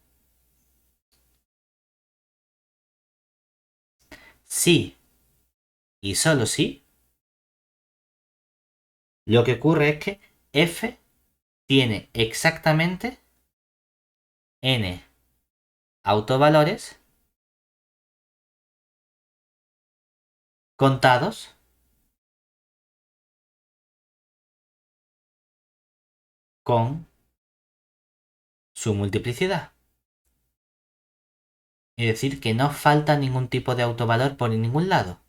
si y solo si lo que ocurre es que f tiene exactamente n autovalores contados con su multiplicidad. Es decir, que no falta ningún tipo de autovalor por ningún lado.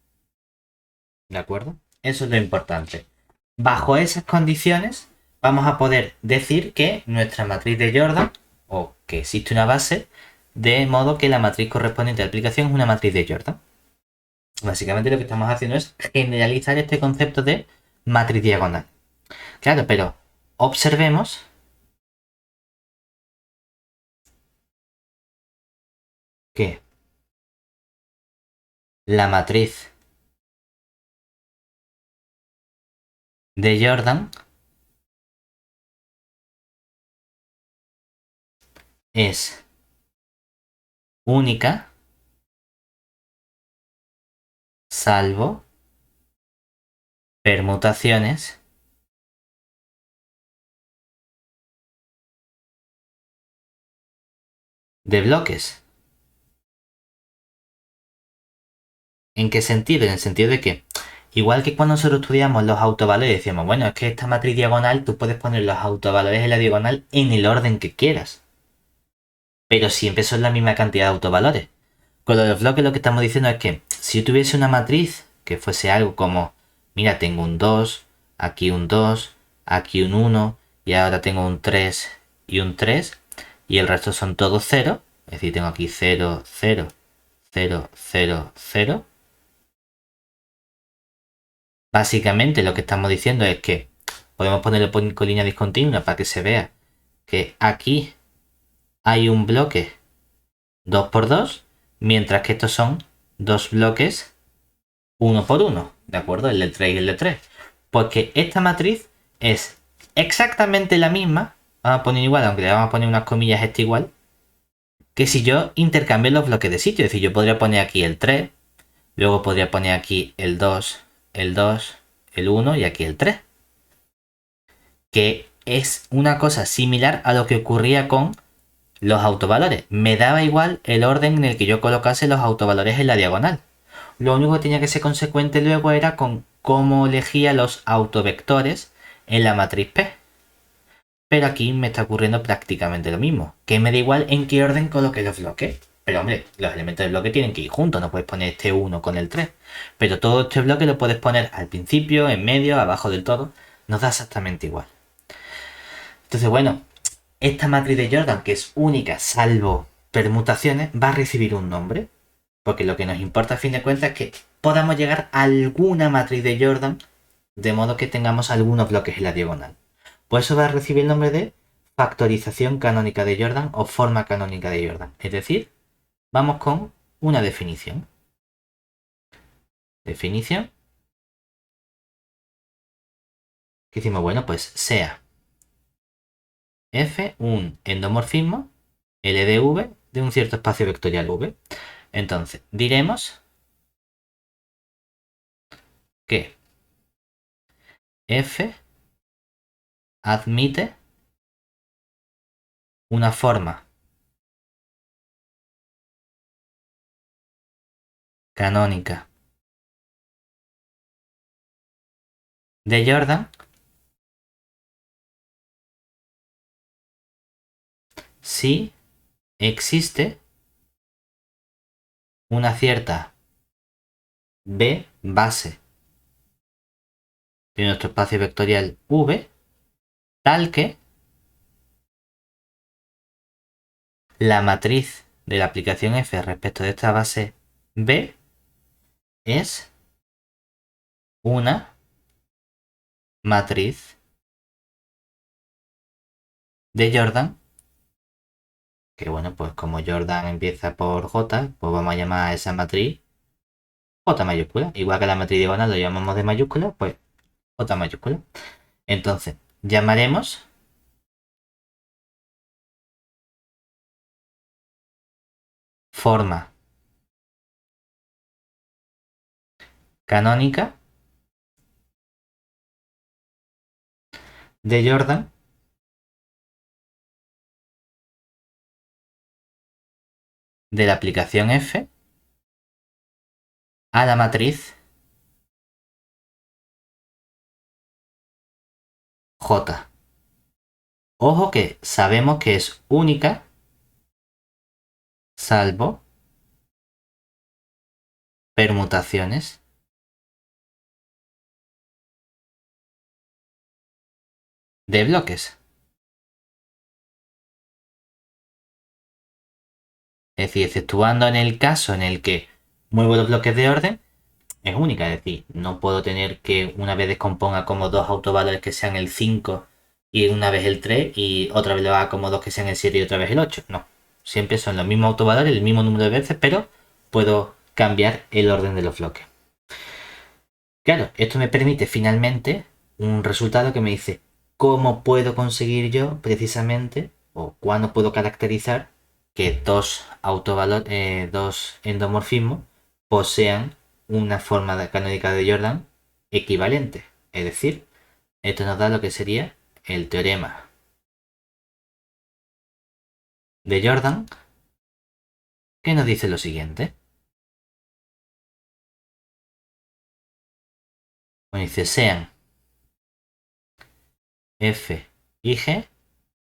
¿De acuerdo? Eso es lo importante. Bajo esas condiciones vamos a poder decir que nuestra matriz de Jordan, o que existe una base, de modo que la matriz correspondiente a la aplicación es una matriz de Jordan. Básicamente lo que estamos haciendo es generalizar este concepto de matriz diagonal. Claro, pero observemos que la matriz de Jordan es única salvo permutaciones de bloques. ¿En qué sentido? En el sentido de que, igual que cuando nosotros estudiamos los autovalores, decíamos, bueno, es que esta matriz diagonal tú puedes poner los autovalores en la diagonal en el orden que quieras. Pero siempre son la misma cantidad de autovalores. Con los bloques lo que estamos diciendo es que si yo tuviese una matriz que fuese algo como, mira, tengo un 2, aquí un 2, aquí un 1, y ahora tengo un 3 y un 3, y el resto son todos 0, es decir, tengo aquí 0, 0, 0, 0, 0. Básicamente lo que estamos diciendo es que podemos ponerlo con línea discontinua para que se vea que aquí hay un bloque 2 por 2, mientras que estos son dos bloques 1 por 1, ¿de acuerdo? El de 3 y el de 3. Porque esta matriz es exactamente la misma, vamos a poner igual, aunque le vamos a poner unas comillas este igual, que si yo intercambio los bloques de sitio. Es decir, yo podría poner aquí el 3, luego podría poner aquí el 2, el 2, el 1 y aquí el 3. Que es una cosa similar a lo que ocurría con los autovalores. Me daba igual el orden en el que yo colocase los autovalores en la diagonal. Lo único que tenía que ser consecuente luego era con cómo elegía los autovectores en la matriz P. Pero aquí me está ocurriendo prácticamente lo mismo. Que me da igual en qué orden coloque los bloques. Pero hombre, los elementos del bloque tienen que ir juntos. No puedes poner este 1 con el 3. Pero todo este bloque lo puedes poner al principio, en medio, abajo del todo. Nos da exactamente igual. Entonces, bueno, esta matriz de Jordan, que es única salvo permutaciones, va a recibir un nombre. Porque lo que nos importa a fin de cuentas es que podamos llegar a alguna matriz de Jordan de modo que tengamos algunos bloques en la diagonal. Por eso va a recibir el nombre de factorización canónica de Jordan o forma canónica de Jordan. Es decir, vamos con una definición. Definición. ¿Qué hicimos? Bueno, pues sea F un endomorfismo L de V de un cierto espacio vectorial V. Entonces, diremos que F admite una forma canónica de Jordan si existe una cierta B base de nuestro espacio vectorial V tal que la matriz de la aplicación F respecto de esta base B es una matriz de Jordan, que bueno, pues como Jordan empieza por J, pues vamos a llamar a esa matriz J mayúscula. Igual que la matriz diagonal lo llamamos de mayúscula, pues J mayúscula. Entonces, llamaremos forma canónica de Jordan de la aplicación F a la matriz J. Ojo que sabemos que es única salvo permutaciones de bloques. Es decir, exceptuando en el caso en el que muevo los bloques de orden, es única. Es decir, no puedo tener que una vez descomponga como dos autovalores que sean el 5 y una vez el 3 y otra vez lo haga como dos que sean el 7 y otra vez el 8. No. Siempre son los mismos autovalores, el mismo número de veces, pero puedo cambiar el orden de los bloques. Claro, esto me permite finalmente un resultado que me dice cómo puedo conseguir yo precisamente o cuándo puedo caracterizar que dos endomorfismos posean una forma canónica de Jordan equivalente. Es decir, esto nos da lo que sería el teorema de Jordan, que nos dice lo siguiente. Bueno, dice sean F y G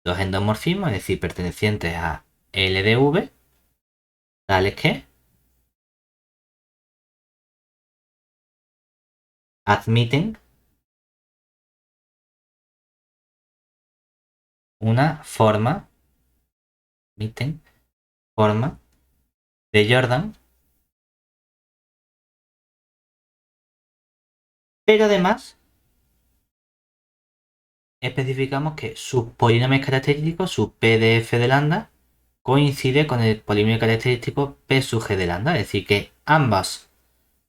dos endomorfismos, es decir, pertenecientes a LDV, tales que admiten una forma, admiten forma de Jordan, pero además especificamos que sus polinomios característicos, su P de F de lambda, coincide con el polinomio característico P sub G de lambda, es decir, que ambas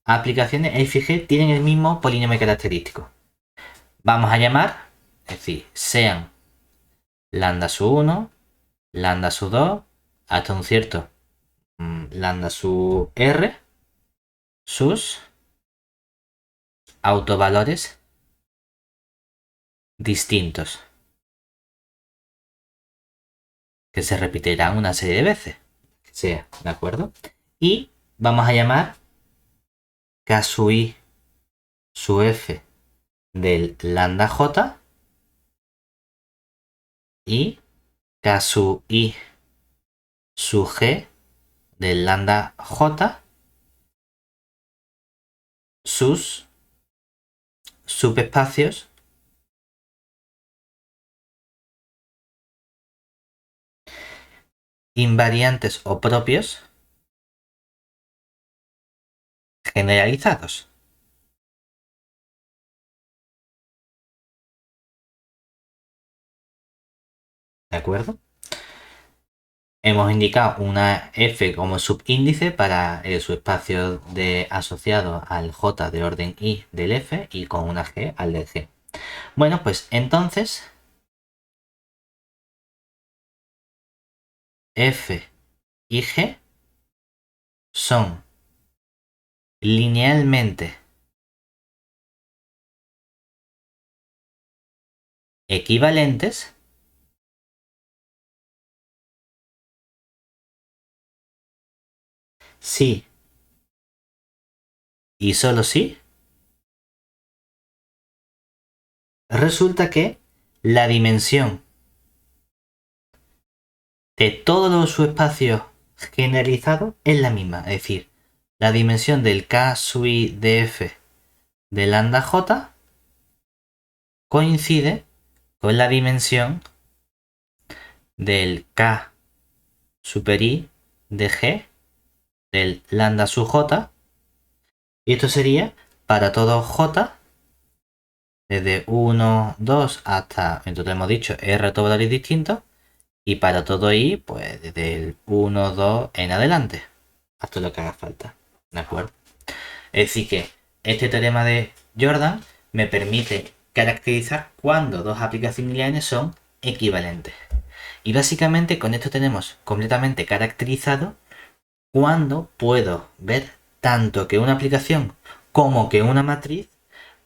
aplicaciones F y G tienen el mismo polinomio característico. Vamos a llamar, es decir, sean lambda sub 1, lambda sub 2, hasta un cierto lambda sub R, sus autovalores distintos, que se repetirán una serie de veces, que sea, ¿de acuerdo? Y vamos a llamar K sub I sub F del lambda J y K sub I sub G del lambda J sus subespacios invariantes o propios generalizados. ¿De acuerdo? Hemos indicado una F como subíndice para el subespacio asociado al J de orden I del F y con una G al del G. Bueno, pues entonces F y G son linealmente equivalentes si y solo si resulta que la dimensión de todos los subespacios generalizados es la misma. Es decir, la dimensión del K sub I de F de lambda J coincide con la dimensión del K super I de G del lambda sub J. Y esto sería para todo J desde 1, 2 hasta, entonces hemos dicho, R ortogonales distintos. Y para todo I, pues desde el 1, 2 en adelante. Hasta lo que haga falta. ¿De acuerdo? Es decir que este teorema de Jordan me permite caracterizar cuando dos aplicaciones lineales son equivalentes. Y básicamente con esto tenemos completamente caracterizado cuando puedo ver tanto que una aplicación como que una matriz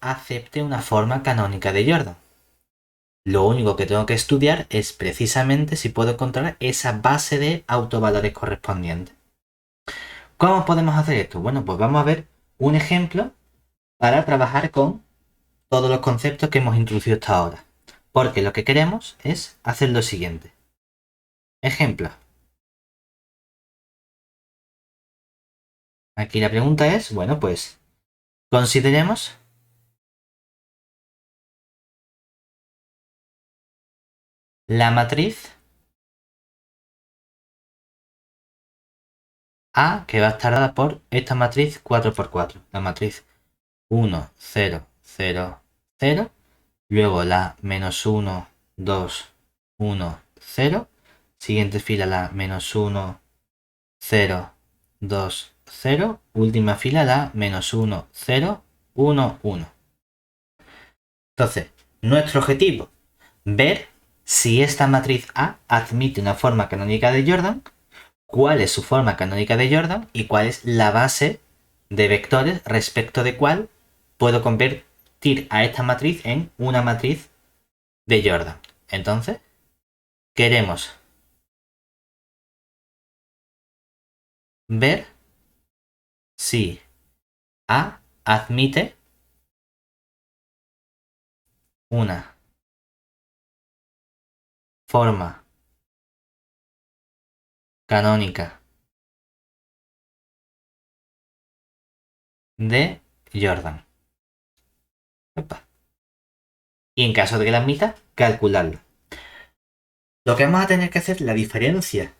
acepte una forma canónica de Jordan. Lo único que tengo que estudiar es precisamente si puedo encontrar esa base de autovalores correspondientes. ¿Cómo podemos hacer esto? Bueno, pues vamos a ver un ejemplo para trabajar con todos los conceptos que hemos introducido hasta ahora. Porque lo que queremos es hacer lo siguiente. Ejemplo. Aquí la pregunta es, bueno, pues consideremos la matriz A que va a estar dada por esta matriz 4×4. La matriz 1, 0, 0, 0. Luego la menos 1, 2, 1, 0. Siguiente fila la menos 1, 0, 2, 0, última fila da menos 1, 0, 1, 1. Entonces, nuestro objetivo, ver si esta matriz A admite una forma canónica de Jordan, cuál es su forma canónica de Jordan y cuál es la base de vectores respecto de cuál puedo convertir a esta matriz en una matriz de Jordan. Entonces, queremos ver si A admite una forma canónica de Jordan. Opa. Y en caso de que la admita, calcularlo. Lo que vamos a tener que hacer, la diferencia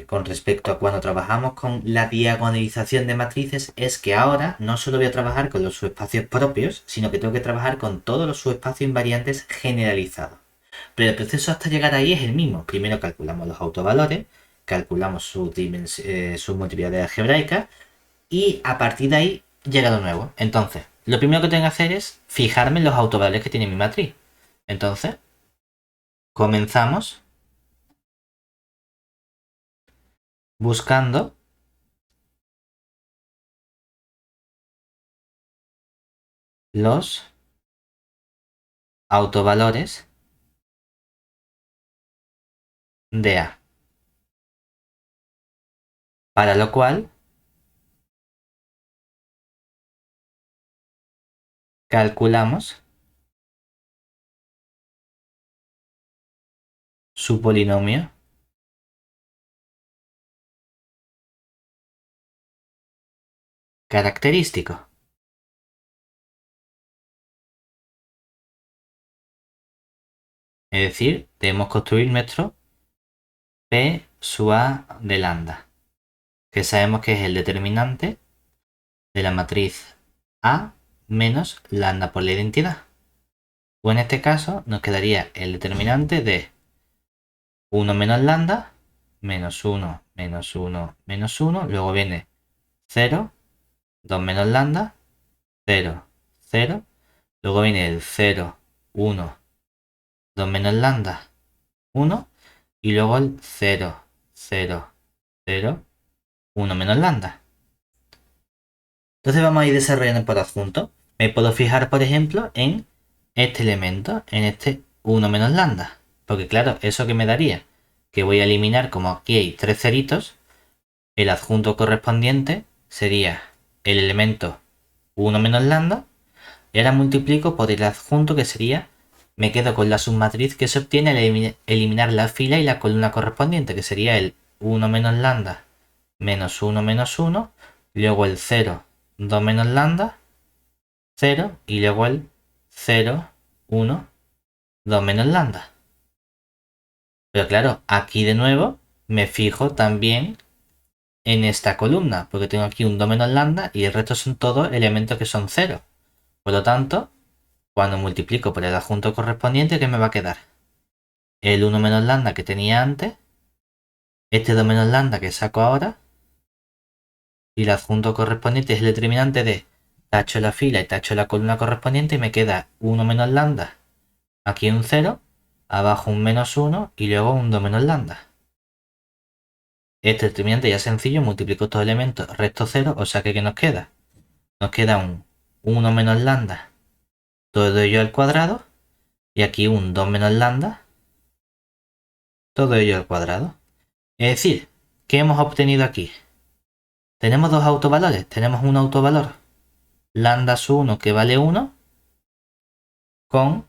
con respecto a cuando trabajamos con la diagonalización de matrices, es que ahora no solo voy a trabajar con los subespacios propios, sino que tengo que trabajar con todos los subespacios invariantes generalizados. Pero el proceso hasta llegar ahí es el mismo. Primero calculamos los autovalores, calculamos su multiplicidad algebraica y a partir de ahí llega lo nuevo. Entonces, lo primero que tengo que hacer es fijarme en los autovalores que tiene mi matriz. Entonces, comenzamos buscando los autovalores de A. Para lo cual calculamos su polinomio característico. Es decir, debemos construir nuestro P sub A de lambda, que sabemos que es el determinante de la matriz A menos lambda por la identidad. O en este caso nos quedaría el determinante de 1 menos lambda, menos 1, menos 1, menos 1, luego viene 0, 2 menos lambda, 0, 0, luego viene el 0, 1, 2 menos lambda, 1, y luego el 0, 0, 0, 1 menos lambda. Entonces vamos a ir desarrollando por adjunto. Me puedo fijar, por ejemplo, en este elemento, en este 1 menos lambda. Porque claro, eso que me daría, que voy a eliminar, como aquí hay 3 ceritos, el adjunto correspondiente sería el elemento 1 menos lambda, y ahora multiplico por el adjunto que sería, me quedo con la submatriz que se obtiene al eliminar la fila y la columna correspondiente, que sería el 1 menos lambda menos 1 menos 1, luego el 0, 2 menos lambda, 0, y luego el 0, 1, 2 menos lambda. Pero claro, aquí de nuevo me fijo también en esta columna, porque tengo aquí un 2 menos lambda y el resto son todos elementos que son 0. Por lo tanto, cuando multiplico por el adjunto correspondiente, ¿qué me va a quedar? El 1 menos lambda que tenía antes, este 2 menos lambda que saco ahora, y el adjunto correspondiente es el determinante de tacho la fila y tacho la columna correspondiente y me queda 1 menos lambda, aquí un 0, abajo un menos 1 y luego un 2 menos lambda. Este determinante ya es sencillo, multiplico estos elementos, resto 0, o sea que ¿qué nos queda? Nos queda un 1 menos lambda, todo ello al cuadrado, y aquí un 2 menos lambda, todo ello al cuadrado. Es decir, ¿qué hemos obtenido aquí? Tenemos dos autovalores. Tenemos un autovalor lambda sub 1 que vale 1 con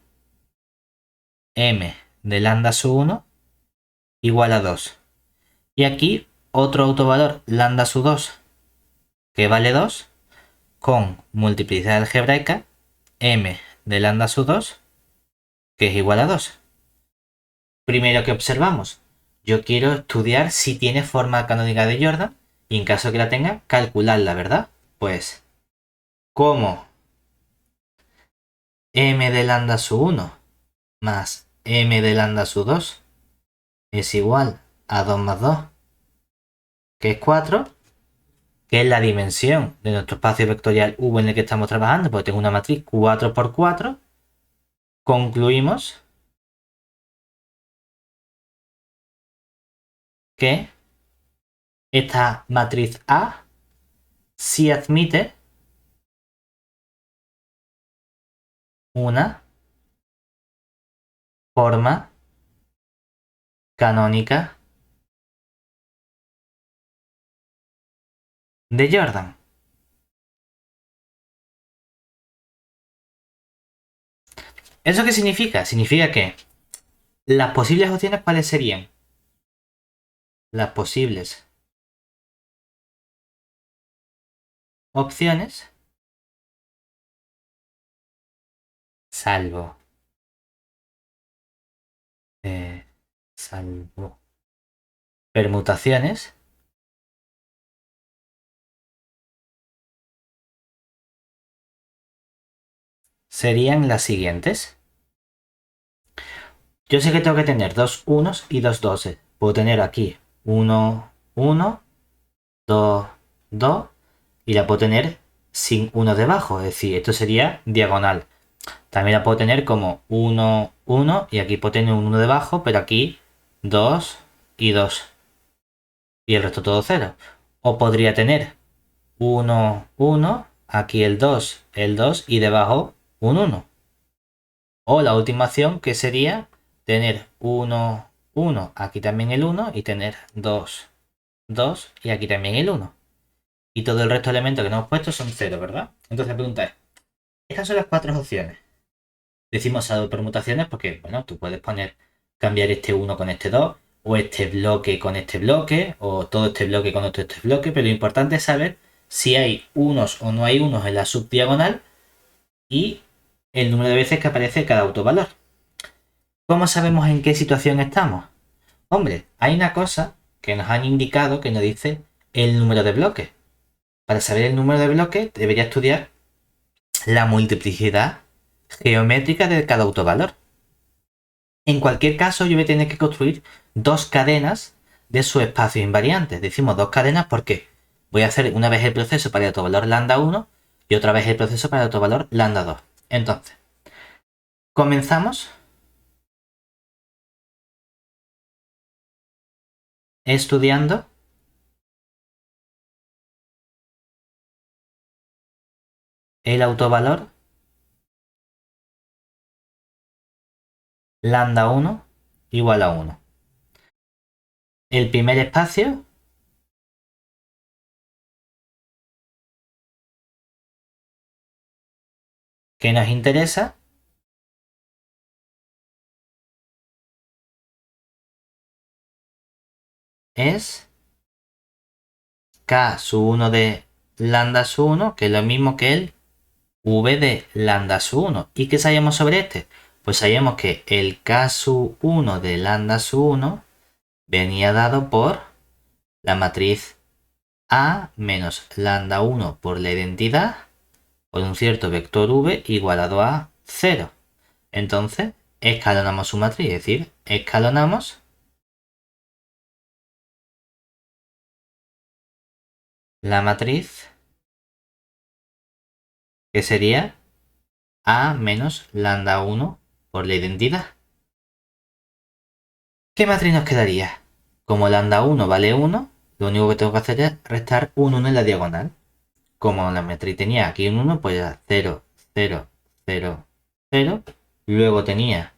m de lambda sub 1 igual a 2. Y aquí otro autovalor lambda sub 2 que vale 2 con multiplicidad algebraica m de lambda sub 2 que es igual a 2. Primero que observamos, yo quiero estudiar si tiene forma canónica de Jordan y en caso que la tenga, calcularla, ¿verdad? Pues, como m de lambda sub 1 más m de lambda sub 2 es igual a 2 más 2, que es 4, que es la dimensión de nuestro espacio vectorial V en el que estamos trabajando, porque tengo una matriz 4×4, concluimos que esta matriz A sí admite una forma canónica de Jordan. ¿Eso qué significa? Significa que las posibles opciones, ¿cuáles serían? Las posibles opciones, salvo, eh, salvo permutaciones, serían las siguientes. Yo sé que tengo que tener dos unos y dos doses. Puedo tener aquí 1, 1, 2, 2 y la puedo tener sin uno debajo. Es decir, esto sería diagonal. También la puedo tener como 1, 1 y aquí puedo tener un 1 debajo, pero aquí 2 y 2. Y el resto todo 0. O podría tener 1, 1, aquí el 2 y debajo un 1. O la última opción que sería tener 1, 1, aquí también el 1 y tener 2, 2 y aquí también el 1. Y todo el resto de elementos que no hemos puesto son 0, ¿verdad? Entonces la pregunta es, estas son las cuatro opciones. Decimos salvo permutaciones porque, bueno, tú puedes cambiar este 1 con este 2, o este bloque con este bloque, o todo este bloque con otro este bloque, pero lo importante es saber si hay unos o no hay unos en la subdiagonal y el número de veces que aparece cada autovalor. ¿Cómo sabemos en qué situación estamos? Hombre, hay una cosa que nos han indicado que nos dice el número de bloques. Para saber el número de bloques debería estudiar la multiplicidad geométrica de cada autovalor. En cualquier caso, yo voy a tener que construir dos cadenas de subespacios invariantes. Decimos dos cadenas porque voy a hacer una vez el proceso para el autovalor lambda 1 y otra vez el proceso para el autovalor lambda 2. Entonces, comenzamos estudiando el autovalor lambda 1 igual a 1. El primer espacio que nos interesa es K sub 1 de lambda sub 1, que es lo mismo que el V de lambda sub 1. ¿Y qué sabemos sobre este? Pues sabemos que el K sub 1 de lambda sub 1 venía dado por la matriz A menos lambda 1 por la identidad por un cierto vector V igualado a 0. Entonces, escalonamos su matriz, es decir, escalonamos la matriz que sería A menos lambda 1 por la identidad. ¿Qué matriz nos quedaría? Como lambda 1 vale 1, lo único que tengo que hacer es restar un 1 en la diagonal. Como la matriz tenía aquí un 1, pues ya 0, 0, 0, 0. Luego tenía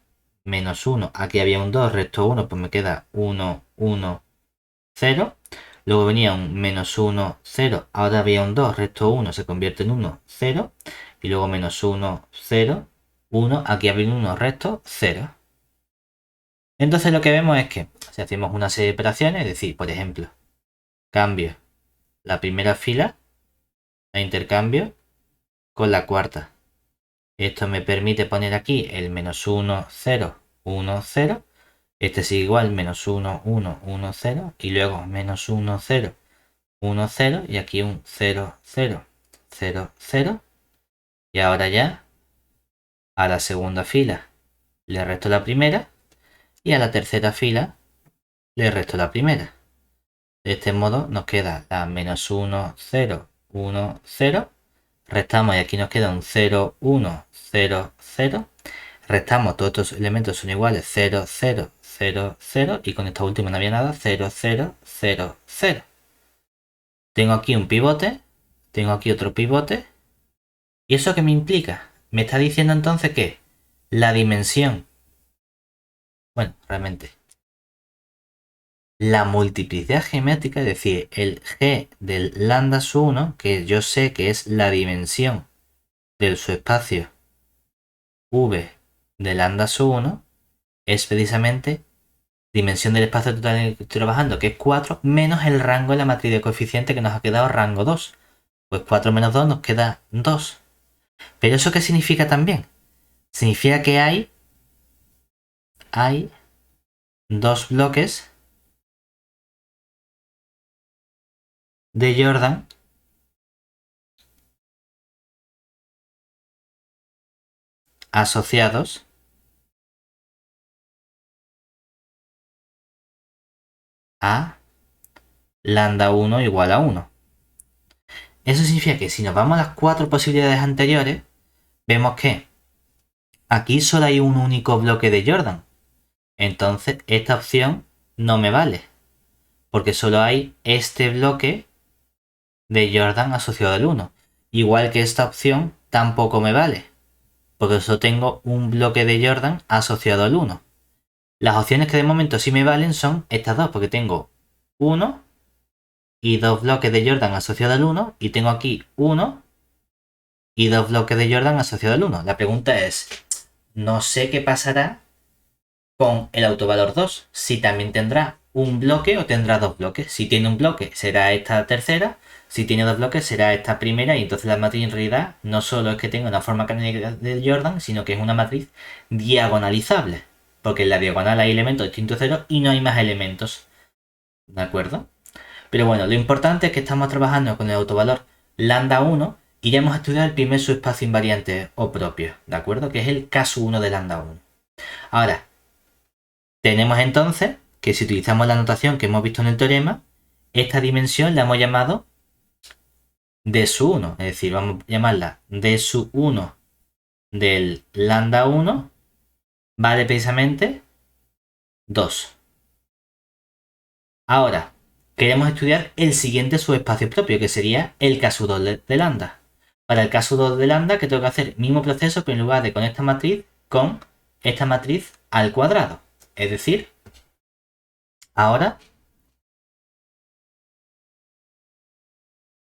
menos 1, aquí había un 2, resto 1, pues me queda 1, 1, 0. Luego venía un menos 1, 0, ahora había un 2, resto 1, se convierte en 1, 0. Y luego menos 1, 0, 1, aquí había un 1, resto 0. Entonces lo que vemos es que si hacemos una serie de operaciones, es decir, por ejemplo, cambio la primera fila, la intercambio con la cuarta. Esto me permite poner aquí el menos 1, 0, 1, 0. Este sigue igual, menos 1, 1, 1, 0. Y luego menos 1, 0, 1, 0. Y aquí un 0, 0, 0, 0. Y ahora ya a la segunda fila le resto la primera. Y a la tercera fila le resto la primera. De este modo nos queda la menos 1, 0, 1, 0. Restamos y aquí nos queda un 0, 1, 0, 0. Restamos, todos estos elementos son iguales, 0, 0, 0, 0. Y con esta última no había nada, 0, 0, 0, 0. Tengo aquí un pivote, tengo aquí otro pivote. ¿Y eso qué me implica? Me está diciendo entonces que la dimensión, bueno, realmente, la multiplicidad geométrica, es decir, el g del lambda sub 1, que yo sé que es la dimensión del subespacio v de lambda sub 1, es precisamente dimensión del espacio total en el que estoy trabajando, que es 4, menos el rango de la matriz de coeficiente que nos ha quedado rango 2. Pues 4 menos 2 nos queda 2. ¿Pero eso qué significa también? Significa que hay dos bloques de Jordan asociados a lambda 1 igual a 1. Eso significa que si nos vamos a las cuatro posibilidades anteriores, vemos que aquí solo hay un único bloque de Jordan. Entonces esta opción no me vale, porque solo hay este bloque de Jordan asociado al 1. Igual que esta opción tampoco me vale, porque solo tengo un bloque de Jordan asociado al 1. Las opciones que de momento sí me valen son estas dos, porque tengo 1 y dos bloques de Jordan asociado al 1, y tengo aquí 1 y dos bloques de Jordan asociado al 1. La pregunta es, no sé qué pasará con el autovalor 2, si también tendrá un bloque o tendrá dos bloques. Si tiene un bloque será esta tercera, si tiene dos bloques será esta primera, y entonces la matriz en realidad no solo es que tenga una forma canónica de Jordan, sino que es una matriz diagonalizable, porque en la diagonal hay elementos distintos a cero y no hay más elementos. ¿De acuerdo? Pero bueno, lo importante es que estamos trabajando con el autovalor lambda 1 y ya hemos estudiado el primer subespacio invariante o propio, ¿de acuerdo? Que es el caso 1 de lambda 1. Ahora, tenemos entonces que si utilizamos la notación que hemos visto en el teorema, esta dimensión la hemos llamado d sub 1, es decir, vamos a llamarla d sub 1 del lambda 1 vale precisamente 2. Ahora, queremos estudiar el siguiente subespacio propio, que sería el caso 2 de lambda. Para el caso 2 de lambda, ¿qué tengo que hacer? Mismo proceso, pero en lugar de con esta matriz al cuadrado. Es decir, ahora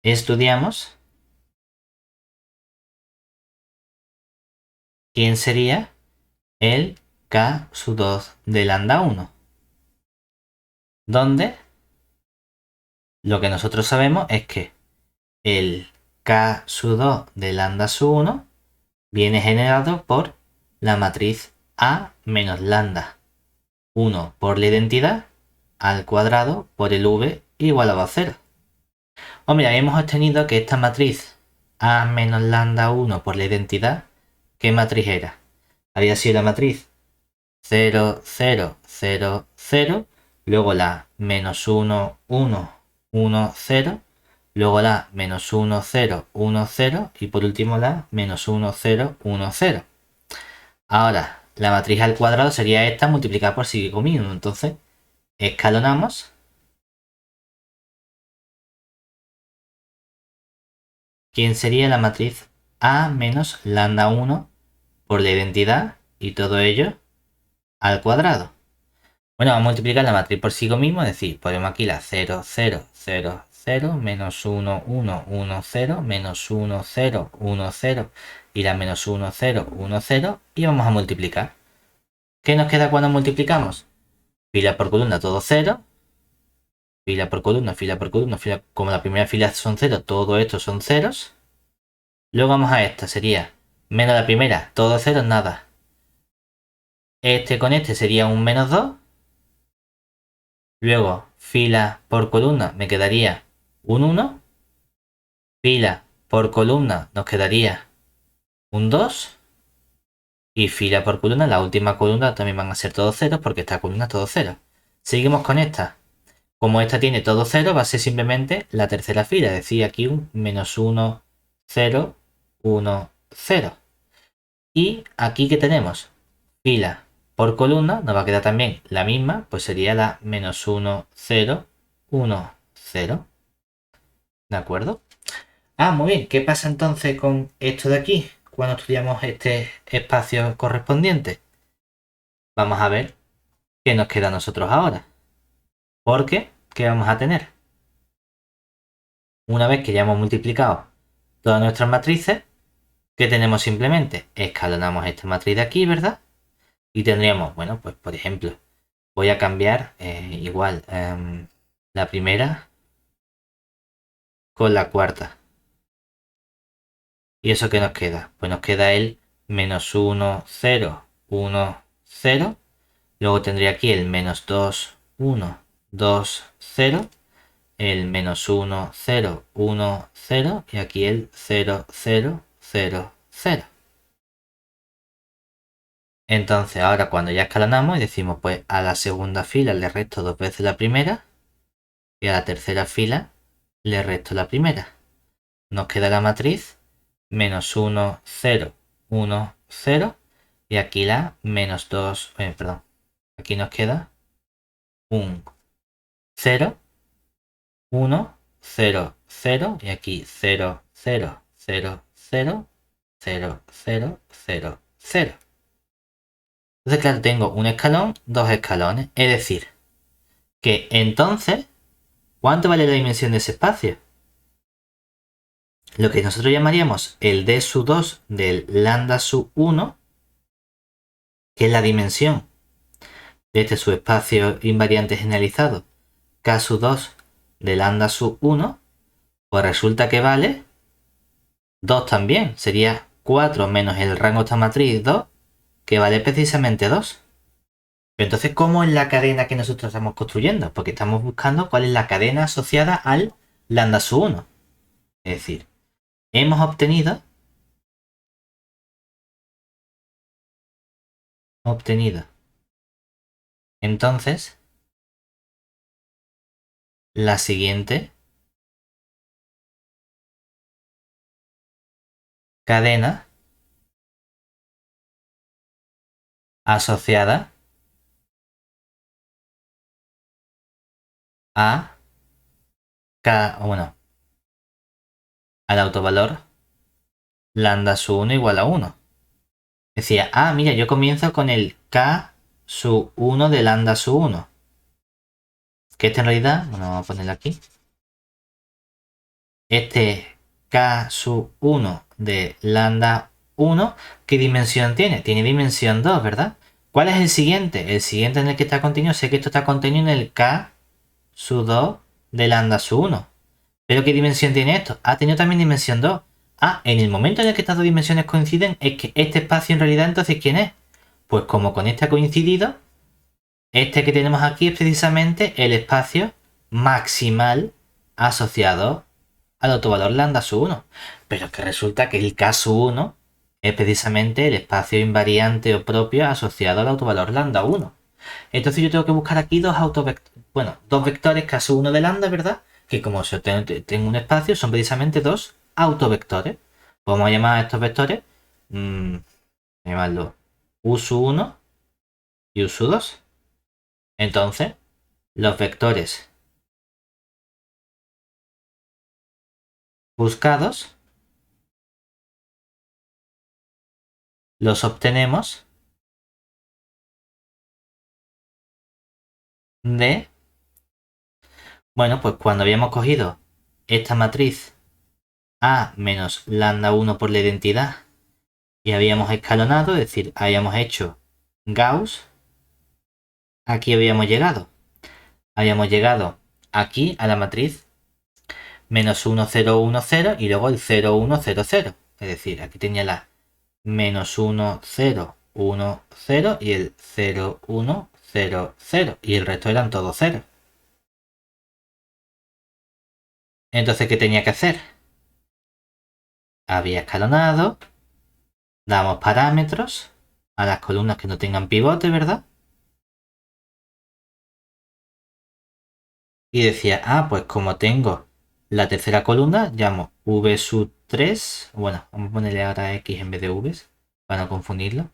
estudiamos quién sería el K sub 2 de lambda 1. Donde lo que nosotros sabemos es que el K sub 2 de lambda sub 1 viene generado por la matriz A menos lambda 1 por la identidad al cuadrado por el V igual a 0. O mira, hemos obtenido que esta matriz A menos lambda 1 por la identidad, ¿qué matriz era? Había sido la matriz 0, 0, 0, 0, luego la menos 1, 1, 1, 0, luego la menos 1, 0, 1, 0 y por último la menos 1, 0, 1, 0. Ahora, la matriz al cuadrado sería esta multiplicada por sí mismo. Entonces, escalonamos. ¿Quién sería la matriz A menos lambda 1 por la identidad y todo ello al cuadrado? Bueno, vamos a multiplicar la matriz por sí mismo, es decir, ponemos aquí la 0, 0, 0, 0, menos 1, 1, 1, 0, menos 1, 0, 1, 0 y la menos 1, 0, 1, 0 y vamos a multiplicar. ¿Qué nos queda cuando multiplicamos? Fila por columna todo 0, fila por columna, fila por columna, fila, como la primera fila son 0, todo esto son ceros. Luego vamos a esta, sería menos la primera, todo 0, nada. Este con este sería un menos 2. Luego, fila por columna me quedaría un 1. Fila por columna nos quedaría un 2. Y fila por columna, la última columna también van a ser todos ceros porque esta columna es todo cero. Seguimos con esta. Como esta tiene todo 0, va a ser simplemente la tercera fila. Es decir, aquí un menos 1, 0, 1, 0. Y aquí que tenemos fila por columna, nos va a quedar también la misma, pues sería la menos 1, 0, 1, 0. ¿De acuerdo? Ah, muy bien. ¿Qué pasa entonces con esto de aquí cuando estudiamos este espacio correspondiente? Vamos a ver qué nos queda a nosotros ahora. Porque, ¿qué vamos a tener? Una vez que ya hemos multiplicado todas nuestras matrices, ¿qué tenemos simplemente? Escalonamos esta matriz de aquí, ¿verdad? Y tendríamos, bueno, pues por ejemplo, voy a cambiar igual la primera con la cuarta. ¿Y eso qué nos queda? Pues nos queda el menos 1, 0, 1, 0. Luego tendría aquí el menos 2, 1, 2, 0. El menos 1, 0, 1, 0. Y aquí el 0, 0, 0, 0. Entonces ahora cuando ya escalonamos y decimos pues a la segunda fila le resto dos veces la primera y a la tercera fila le resto la primera. Nos queda la matriz menos 1, 0, 1, 0 y aquí la menos 2, perdón, aquí nos queda un 0, 1, 0, 0 y aquí 0, 0, 0, 0, 0, 0, 0, 0. Entonces claro, tengo un escalón, dos escalones, es decir, que entonces, ¿cuánto vale la dimensión de ese espacio? Lo que nosotros llamaríamos el d sub 2 del lambda sub 1, que es la dimensión de este subespacio invariante generalizado k sub 2 de lambda sub 1, pues resulta que vale 2 también. Sería 4 menos el rango de esta matriz 2, que vale precisamente 2. Pero entonces, ¿cómo es la cadena que nosotros estamos construyendo? Porque estamos buscando cuál es la cadena asociada al lambda sub 1. Es decir, hemos obtenido entonces la siguiente cadena asociada a bueno, al autovalor lambda sub 1 igual a 1. Decía, mira, yo comienzo con el k sub 1 de lambda sub 1. Que este en realidad, bueno, vamos a ponerlo aquí. Este k sub 1 de lambda 1, ¿qué dimensión tiene? Tiene dimensión 2, ¿verdad? ¿Cuál es el siguiente? El siguiente en el que está contenido, sé que esto está contenido en el k sub 2 de lambda sub 1. ¿Pero qué dimensión tiene esto? Ha tenido también dimensión 2. En el momento en el que estas dos dimensiones coinciden, es que este espacio en realidad entonces, ¿quién es? Pues como con este ha coincidido, este que tenemos aquí es precisamente el espacio maximal asociado al autovalor lambda sub 1. Pero que resulta que el K sub 1 es precisamente el espacio invariante o propio asociado al autovalor lambda 1. Entonces yo tengo que buscar aquí dos vectores K sub 1 de lambda, ¿verdad? Que como si tengo un espacio, son precisamente dos autovectores. Vamos a llamar a estos vectores, llamarlo U sub 1 y U sub 2. Entonces, los vectores buscados los obtenemos de, bueno, pues cuando habíamos cogido esta matriz A menos lambda 1 por la identidad y habíamos escalonado, es decir, habíamos hecho Gauss, aquí habíamos llegado. Habíamos llegado aquí a la matriz menos 1, 0, 1, 0 y luego el 0, 1, 0, 0. Es decir, aquí tenía la menos 1, 0, 1, 0 y el 0, 1, 0, 0. Y el resto eran todos 0. Entonces, ¿qué tenía que hacer? Había escalonado, damos parámetros a las columnas que no tengan pivote, ¿verdad? y decía, ah, pues como tengo la tercera columna, llamo v sub 3, bueno, vamos a ponerle ahora x en vez de v, para no confundirlo.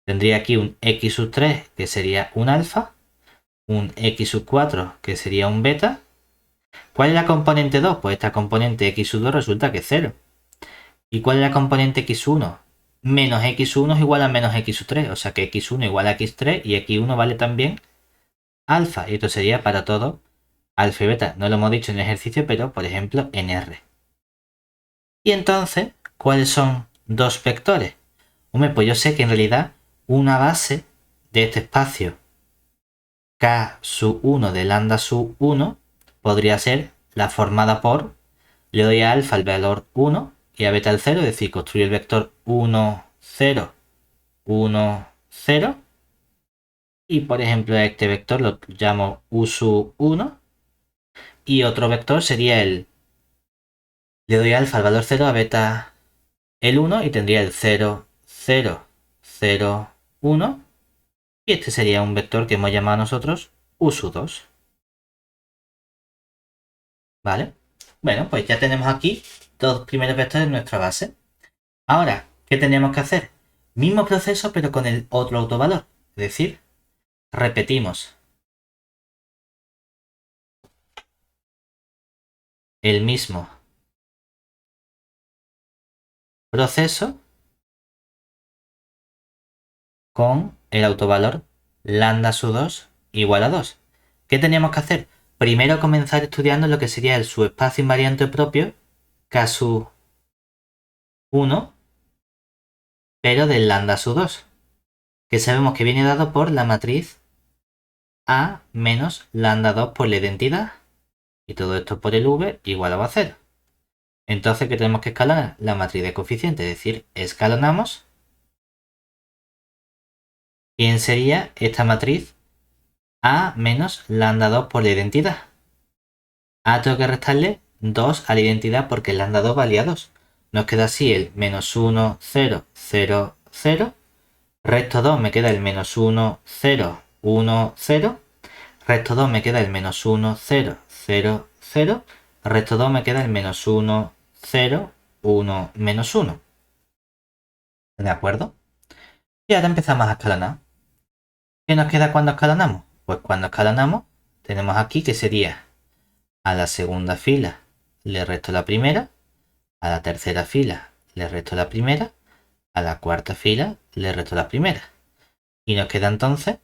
Tendría aquí un x sub 3, que sería un alfa, un x sub 4, que sería un beta. ¿Cuál es la componente 2? Pues esta componente x sub 2 resulta que es 0. ¿Y cuál es la componente x1? Menos x1 es igual a menos x sub 3, o sea que x1 igual a x3 y x1 vale también alfa. Y esto sería para todo alfa y beta. No lo hemos dicho en el ejercicio, pero por ejemplo en R. Y entonces, ¿cuáles son dos vectores? Hombre, pues yo sé que en realidad una base de este espacio K sub 1 de lambda sub 1 podría ser la formada por, le doy a alfa el valor 1 y a beta el 0, es decir, construyo el vector 1, 0, 1, 0. Y por ejemplo a este vector lo llamo u sub 1. Y otro vector sería el, le doy a alfa el valor 0, a beta el 1 y tendría el 0, 0, 0, 1. Y este sería un vector que hemos llamado nosotros u sub 2. ¿Vale? Bueno, pues ya tenemos aquí dos primeros vectores en nuestra base. Ahora, ¿qué tenemos que hacer? Mismo proceso, pero con el otro autovalor. Es decir, repetimos el mismo proceso con el autovalor lambda sub 2 igual a 2. ¿Qué teníamos que hacer? Primero comenzar estudiando lo que sería el subespacio invariante propio K sub 1, pero del lambda sub 2, que sabemos que viene dado por la matriz A menos lambda 2 por la identidad, y todo esto por el V igual a 0. Entonces, ¿qué tenemos que escalonar? La matriz de coeficientes, es decir, escalonamos. ¿Quién sería esta matriz? A menos lambda 2 por la identidad. A tengo que restarle 2 a la identidad porque el lambda 2 valía 2. Nos queda así el menos 1, 0, 0, 0. Resto 2 me queda el menos 1, 0, 1, 0. Resto 2 me queda el menos 1, 0, 0, 0. Resto 2 me queda el menos 1, 0, 1, menos 1. ¿De acuerdo? Y ahora empezamos a escalonar. ¿Qué nos queda cuando escalonamos? Pues cuando escalonamos tenemos aquí que sería a la segunda fila le resto la primera, a la tercera fila le resto la primera, a la cuarta fila le resto la primera. Y nos queda entonces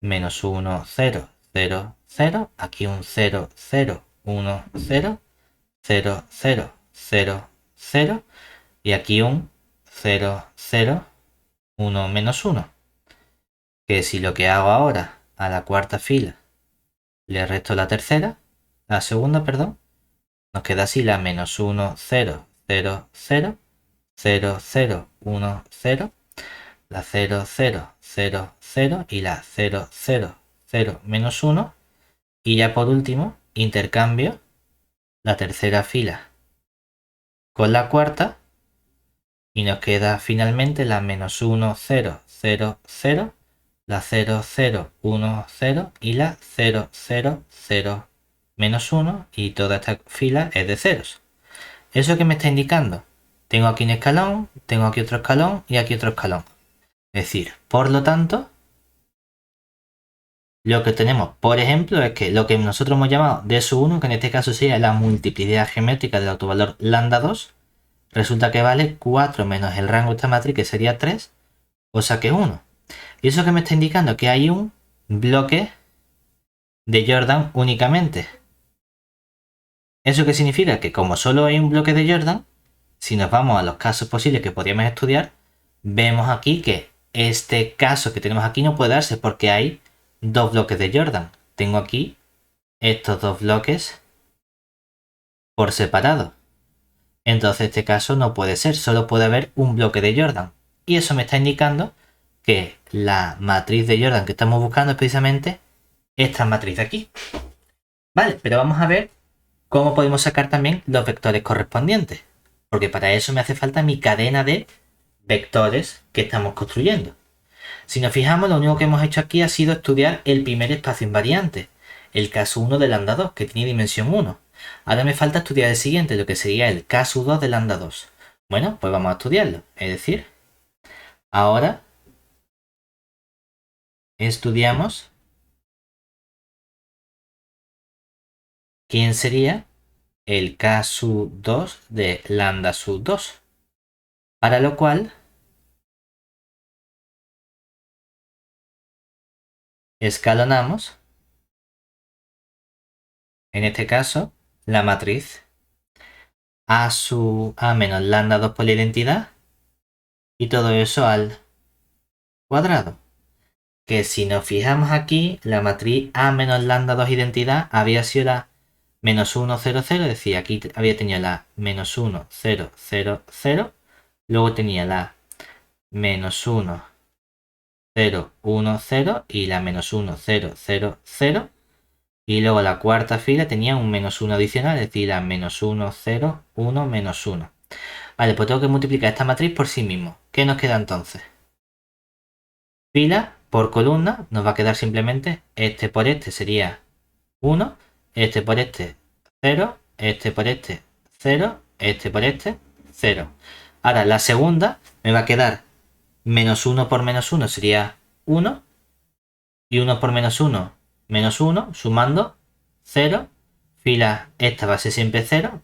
menos 1, 0, 0, 0, aquí un 0, 0, 1, 0, 0, 0, 0, 0, y aquí un 0, 0, 1, menos 1. Que si lo que hago ahora a la cuarta fila le resto la tercera, la segunda, perdón, nos queda así la menos 1, 0, 0, 0, 0, 0, 1, 0, la 0, 0, 0, 0 y la 0, 0, 0, menos 1. Y ya por último, intercambio la tercera fila con la cuarta y nos queda finalmente la menos 1, 0, 0, 0, la 0, 0, 1, 0 y la 0, 0, 0, menos 1, y toda esta fila es de ceros. ¿Eso qué me está indicando? Tengo aquí un escalón, tengo aquí otro escalón y aquí otro escalón. Es decir, por lo tanto, lo que tenemos, por ejemplo, es que lo que nosotros hemos llamado D sub 1, que en este caso sería la multiplicidad geométrica del autovalor lambda 2, resulta que vale 4 menos el rango de esta matriz, que sería 3, o sea que es 1. Y eso que me está indicando que hay un bloque de Jordan únicamente. ¿Eso qué significa? Que como solo hay un bloque de Jordan, si nos vamos a los casos posibles que podríamos estudiar, vemos aquí que este caso que tenemos aquí no puede darse porque hay dos bloques de Jordan. Tengo aquí estos dos bloques por separado. Entonces este caso no puede ser, solo puede haber un bloque de Jordan. Y eso me está indicando que la matriz de Jordan que estamos buscando es precisamente esta matriz de aquí. Vale, pero vamos a ver cómo podemos sacar también los vectores correspondientes. Porque para eso me hace falta mi cadena de vectores que estamos construyendo. Si nos fijamos, lo único que hemos hecho aquí ha sido estudiar el primer espacio invariante. el caso 1 del lambda 2, que tiene dimensión 1. Ahora me falta estudiar el siguiente, lo que sería el caso 2 del lambda 2. Bueno, pues vamos a estudiarlo. Es decir, ahora estudiamos quién sería el K sub 2 de lambda sub 2. Para lo cual escalonamos, en este caso, la matriz A sub A menos lambda 2 por la identidad y todo eso al cuadrado. Que si nos fijamos aquí, la matriz A menos lambda 2 identidad había sido la menos 1, 0, 0, es decir, aquí había tenido la menos 1, 0, 0, 0, luego tenía la menos 1, 0, 1, 0 y la menos 1, 0, 0, 0, y luego la cuarta fila tenía un menos 1 adicional, es decir, la menos 1, 0, 1, menos 1. Vale, pues tengo que multiplicar esta matriz por sí mismo. ¿Qué nos queda entonces? Fila por columna nos va a quedar simplemente este por este sería 1, este por este 0, este por este 0, este por este 0. Ahora la segunda me va a quedar menos 1 por menos 1 sería 1 y 1 por menos 1 menos 1 sumando 0. Fila esta va a ser siempre 0.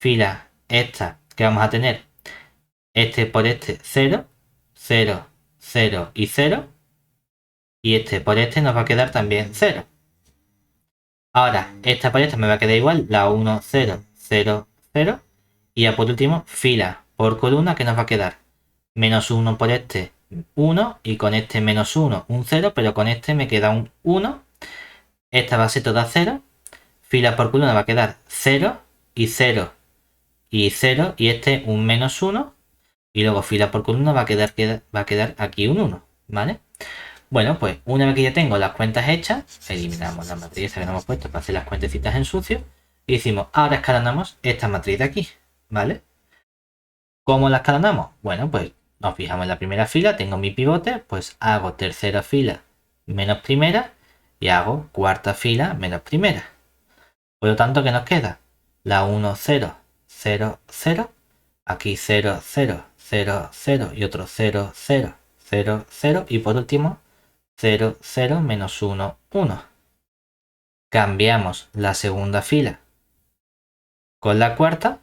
Fila esta que vamos a tener este por este 0, 0, 0 y 0. Y este por este nos va a quedar también 0. Ahora, esta por esta me va a quedar igual, la 1, 0, 0, 0. Y ya por último, fila por columna que nos va a quedar menos 1 por este 1 y con este menos 1 un 0, pero con este me queda un 1. Esta va a ser toda 0. Fila por columna va a quedar 0 y 0 y 0 y este un menos 1. Y luego fila por columna va a quedar aquí un 1, ¿vale? Bueno, pues una vez que ya tengo las cuentas hechas, eliminamos la matriz que nos hemos puesto para hacer las cuentecitas en sucio y decimos, ahora escalonamos esta matriz de aquí, ¿vale? ¿Cómo la escalonamos? Bueno, pues nos fijamos en la primera fila, tengo mi pivote, pues hago tercera fila menos primera y hago cuarta fila menos primera. Por lo tanto, ¿qué nos queda? La 1, 0, 0, 0, aquí 0, 0, 0, 0 y otro 0, 0, 0, 0 y por último 0, 0, menos 1, 1. Cambiamos la segunda fila con la cuarta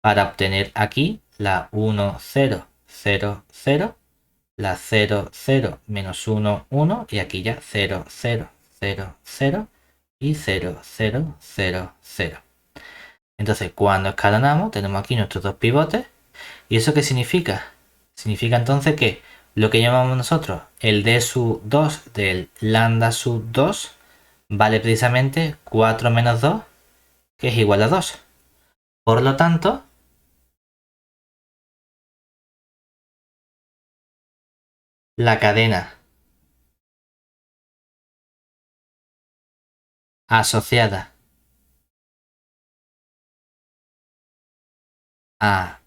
para obtener aquí la 1, 0, 0, 0, la 0, 0, menos 1, 1 y aquí ya 0, 0, 0, 0 y 0, 0, 0, 0. Entonces cuando escalonamos tenemos aquí nuestros dos pivotes. ¿Y eso qué significa? Significa entonces que lo que llamamos nosotros el D sub 2 del lambda sub 2 vale precisamente 4 menos 2, que es igual a 2. Por lo tanto, la cadena asociada a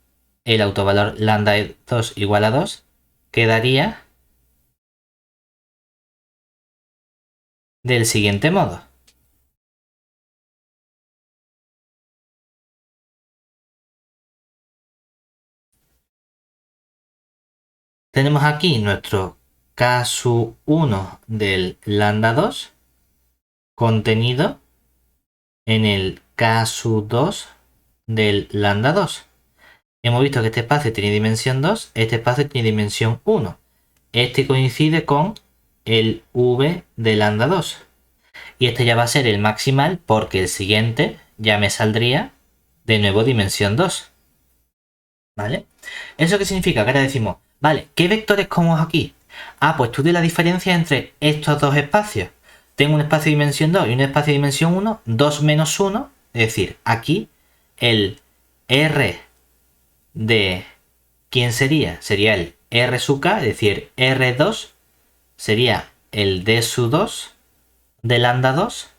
el autovalor lambda 2 igual a 2 quedaría del siguiente modo. Tenemos aquí nuestro K sub 1 del lambda 2 contenido en el K sub 2 del lambda 2. Hemos visto que este espacio tiene dimensión 2, este espacio tiene dimensión 1. Este coincide con el V de lambda 2. Y este ya va a ser el maximal porque el siguiente ya me saldría de nuevo dimensión 2. ¿Vale? ¿Eso qué significa? Que ahora decimos, vale, ¿qué vectores como aquí? Ah, pues estudio la diferencia entre estos dos espacios. Tengo un espacio de dimensión 2 y un espacio de dimensión 1, 2 menos 1. Es decir, aquí el R de ¿quién sería? Sería el R sub K, es decir, R2 sería el D sub 2 de lambda 2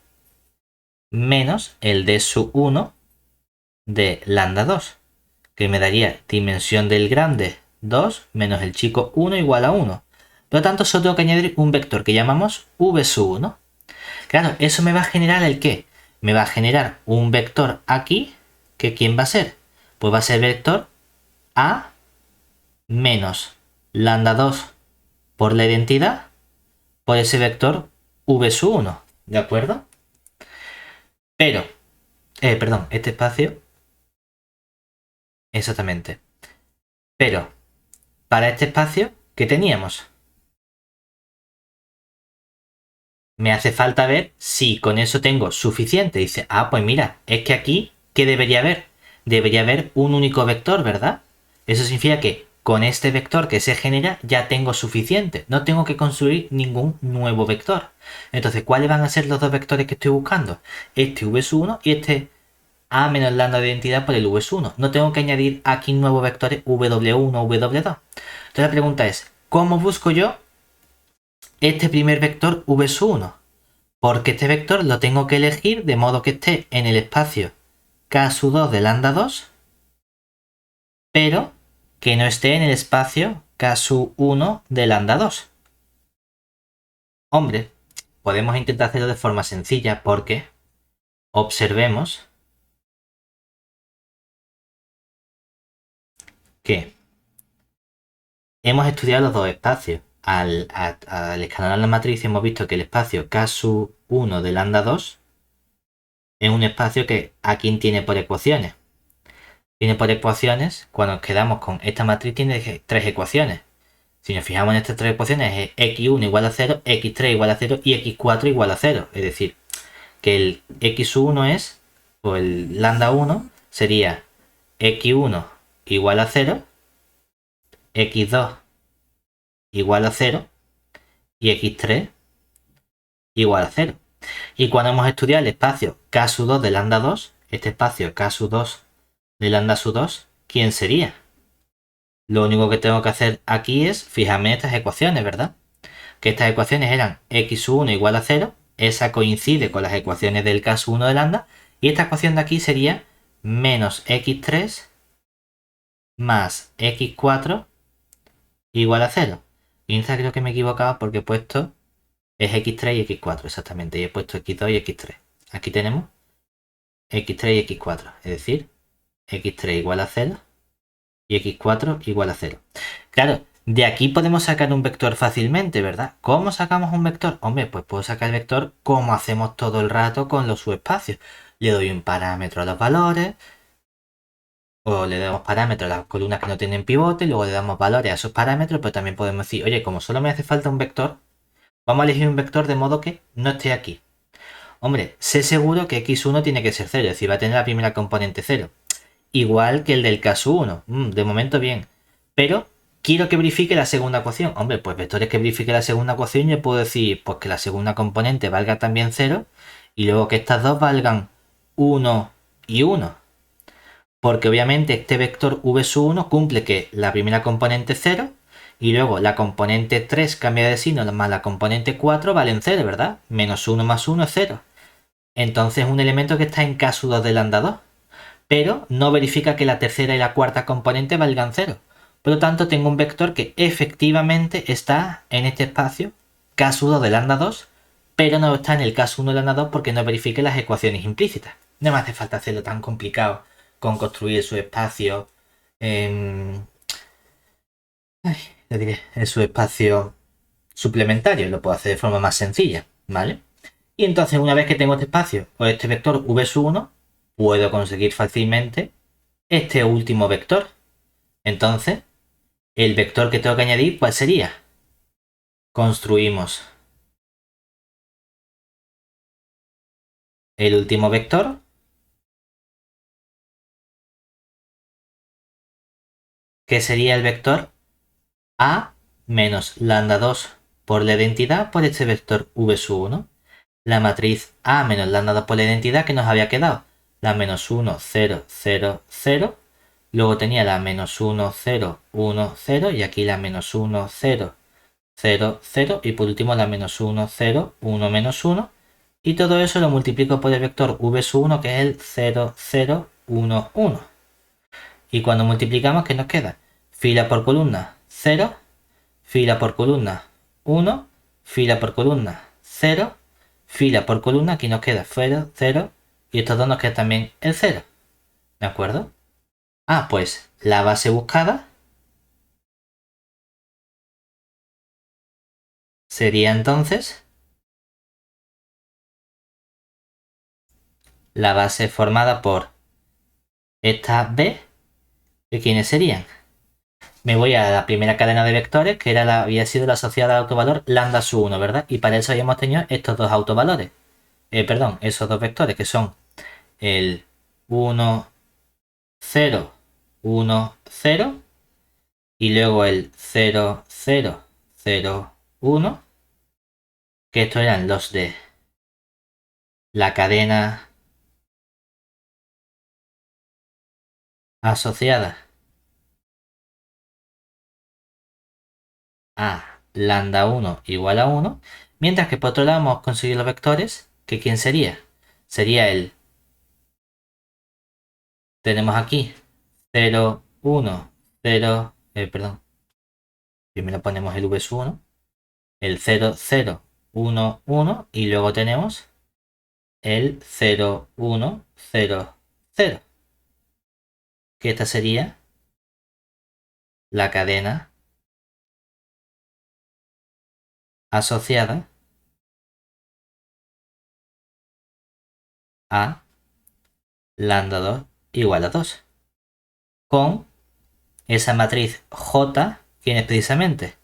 menos el D sub 1 de lambda 2, que me daría dimensión del grande 2 menos el chico 1 igual a 1. Por lo tanto, solo tengo que añadir un vector que llamamos V sub 1. Claro, eso me va a generar ¿el qué? Me va a generar un vector aquí, que ¿quién va a ser? Pues va a ser vector A menos lambda 2 por la identidad por ese vector v sub 1, ¿de acuerdo? Pero, perdón, este espacio, exactamente. Pero, para este espacio, ¿qué teníamos? Me hace falta ver si con eso tengo suficiente. Dice, ah, pues mira, es que aquí, ¿qué debería haber? Debería haber un único vector, ¿verdad? Eso significa que con este vector que se genera ya tengo suficiente. No tengo que construir ningún nuevo vector. Entonces, ¿cuáles van a ser los dos vectores que estoy buscando? Este v1 y este a menos lambda de identidad por el v1. No tengo que añadir aquí nuevos vectores w1, w2. Entonces la pregunta es, ¿cómo busco yo este primer vector v1? Porque este vector lo tengo que elegir de modo que esté en el espacio k2 de lambda 2, pero que no esté en el espacio k1 de lambda 2. Hombre, podemos intentar hacerlo de forma sencilla porque observemos que hemos estudiado los dos espacios. Al escalonar la matriz hemos visto que el espacio k1 de lambda 2 es un espacio que aquí tiene por ecuaciones. Tiene por ecuaciones, cuando nos quedamos con esta matriz, tiene tres ecuaciones. Si nos fijamos en estas tres ecuaciones, es x1 igual a 0, x3 igual a 0 y x4 igual a 0. Es decir, que el x1 es, o el lambda 1 sería x1 igual a 0, x2 igual a 0 y x3 igual a 0. Y cuando hemos estudiado el espacio k2 de lambda 2, este espacio k2 de lambda 2, ¿quién sería? Lo único que tengo que hacer aquí es fijarme en estas ecuaciones, ¿verdad? Que estas ecuaciones eran x1 igual a 0, esa coincide con las ecuaciones del caso 1 de lambda, y esta ecuación de aquí sería menos x3 más x4 igual a 0. Y en esta creo que me he equivocado porque he puesto es x3 y x4, exactamente, y he puesto x2 y x3. Aquí tenemos x3 y x4, es decir, x3 igual a 0 y x4 igual a 0. Claro, de aquí podemos sacar un vector fácilmente, ¿verdad? ¿Cómo sacamos un vector? Hombre, pues puedo sacar el vector como hacemos todo el rato con los subespacios. Le doy un parámetro a los valores, o le damos parámetros a las columnas que no tienen pivote, luego le damos valores a esos parámetros, pero también podemos decir, oye, como solo me hace falta un vector, vamos a elegir un vector de modo que no esté aquí. Hombre, sé seguro que x1 tiene que ser 0, es decir, va a tener la primera componente 0. Igual que el del caso 1. De momento bien. Pero quiero que verifique la segunda ecuación. Hombre, pues vectores que verifique la segunda ecuación, yo puedo decir pues que la segunda componente valga también 0 y luego que estas dos valgan 1 y 1. Porque obviamente este vector v1 cumple que la primera componente es 0 y luego la componente 3 cambia de signo más la componente 4 valen 0, ¿verdad? Menos 1 más 1 es 0. Entonces es un elemento que está en caso 2 de lambda 2. Pero no verifica que la tercera y la cuarta componente valgan 0. Por lo tanto, tengo un vector que efectivamente está en este espacio K2 de lambda 2, pero no está en el K1 de lambda 2 porque no verifique las ecuaciones implícitas. No me hace falta hacerlo tan complicado con construir su espacio en su espacio suplementario. Lo puedo hacer de forma más sencilla, ¿vale? Y entonces, una vez que tengo este espacio o este vector v1, puedo conseguir fácilmente este último vector. Entonces, el vector que tengo que añadir, ¿cuál sería? Construimos el último vector, que sería el vector a menos lambda 2 por la identidad por este vector v1. La matriz a menos lambda 2 por la identidad que nos había quedado. La menos 1, 0, 0, 0. Luego tenía la menos 1, 0, 1, 0. Y aquí la menos 1, 0, 0, 0. Y por último la menos 1, 0, 1, menos 1. Y todo eso lo multiplico por el vector v1 que es el 0, 0, 1, 1. Y cuando multiplicamos, ¿qué nos queda? Fila por columna 0, fila por columna 1, fila por columna 0, fila por columna, aquí nos queda 0, 0 y estos dos nos queda también el 0. ¿De acuerdo? Ah, pues la base buscada sería entonces la base formada por esta B, ¿de quiénes serían? Me voy a la primera cadena de vectores, que había sido la asociada al autovalor lambda sub 1, ¿verdad? Y para eso habíamos tenido estos dos autovalores. Perdón, esos dos vectores que son el 1, 0, 1, 0 y luego el 0, 0, 0, 1, que estos eran los de la cadena asociada a lambda 1 igual a 1, mientras que por otro lado hemos conseguido los vectores, que ¿quién sería? Sería el, tenemos aquí 0, 1, 0, perdón, primero ponemos el v 1, el 0, 0, 1, 1 y luego tenemos el 0, 1, 0, 0, que esta sería la cadena asociada a lambda 2 igual a 2, con esa matriz J, ¿quién es precisamente?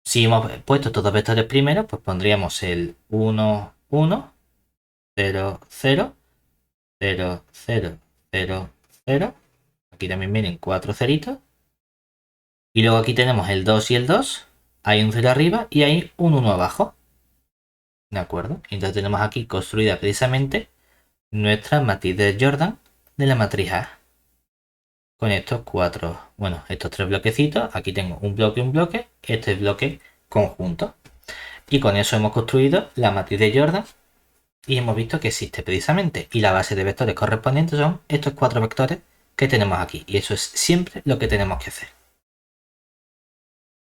Si hemos puesto estos dos vectores primero, pues pondríamos el 1, 1, 0, 0, 0, 0, 0, 0. Aquí también vienen 4 ceritos. Y luego aquí tenemos el 2 y el 2. Hay un 0 arriba y hay un 1 abajo. ¿De acuerdo? Entonces tenemos aquí construida precisamente nuestra matriz de Jordan de la matriz A. Con estos cuatro, bueno, estos tres bloquecitos. Aquí tengo un bloque, este es bloque conjunto. Y con eso hemos construido la matriz de Jordan y hemos visto que existe precisamente. Y la base de vectores correspondientes son estos cuatro vectores que tenemos aquí. Y eso es siempre lo que tenemos que hacer.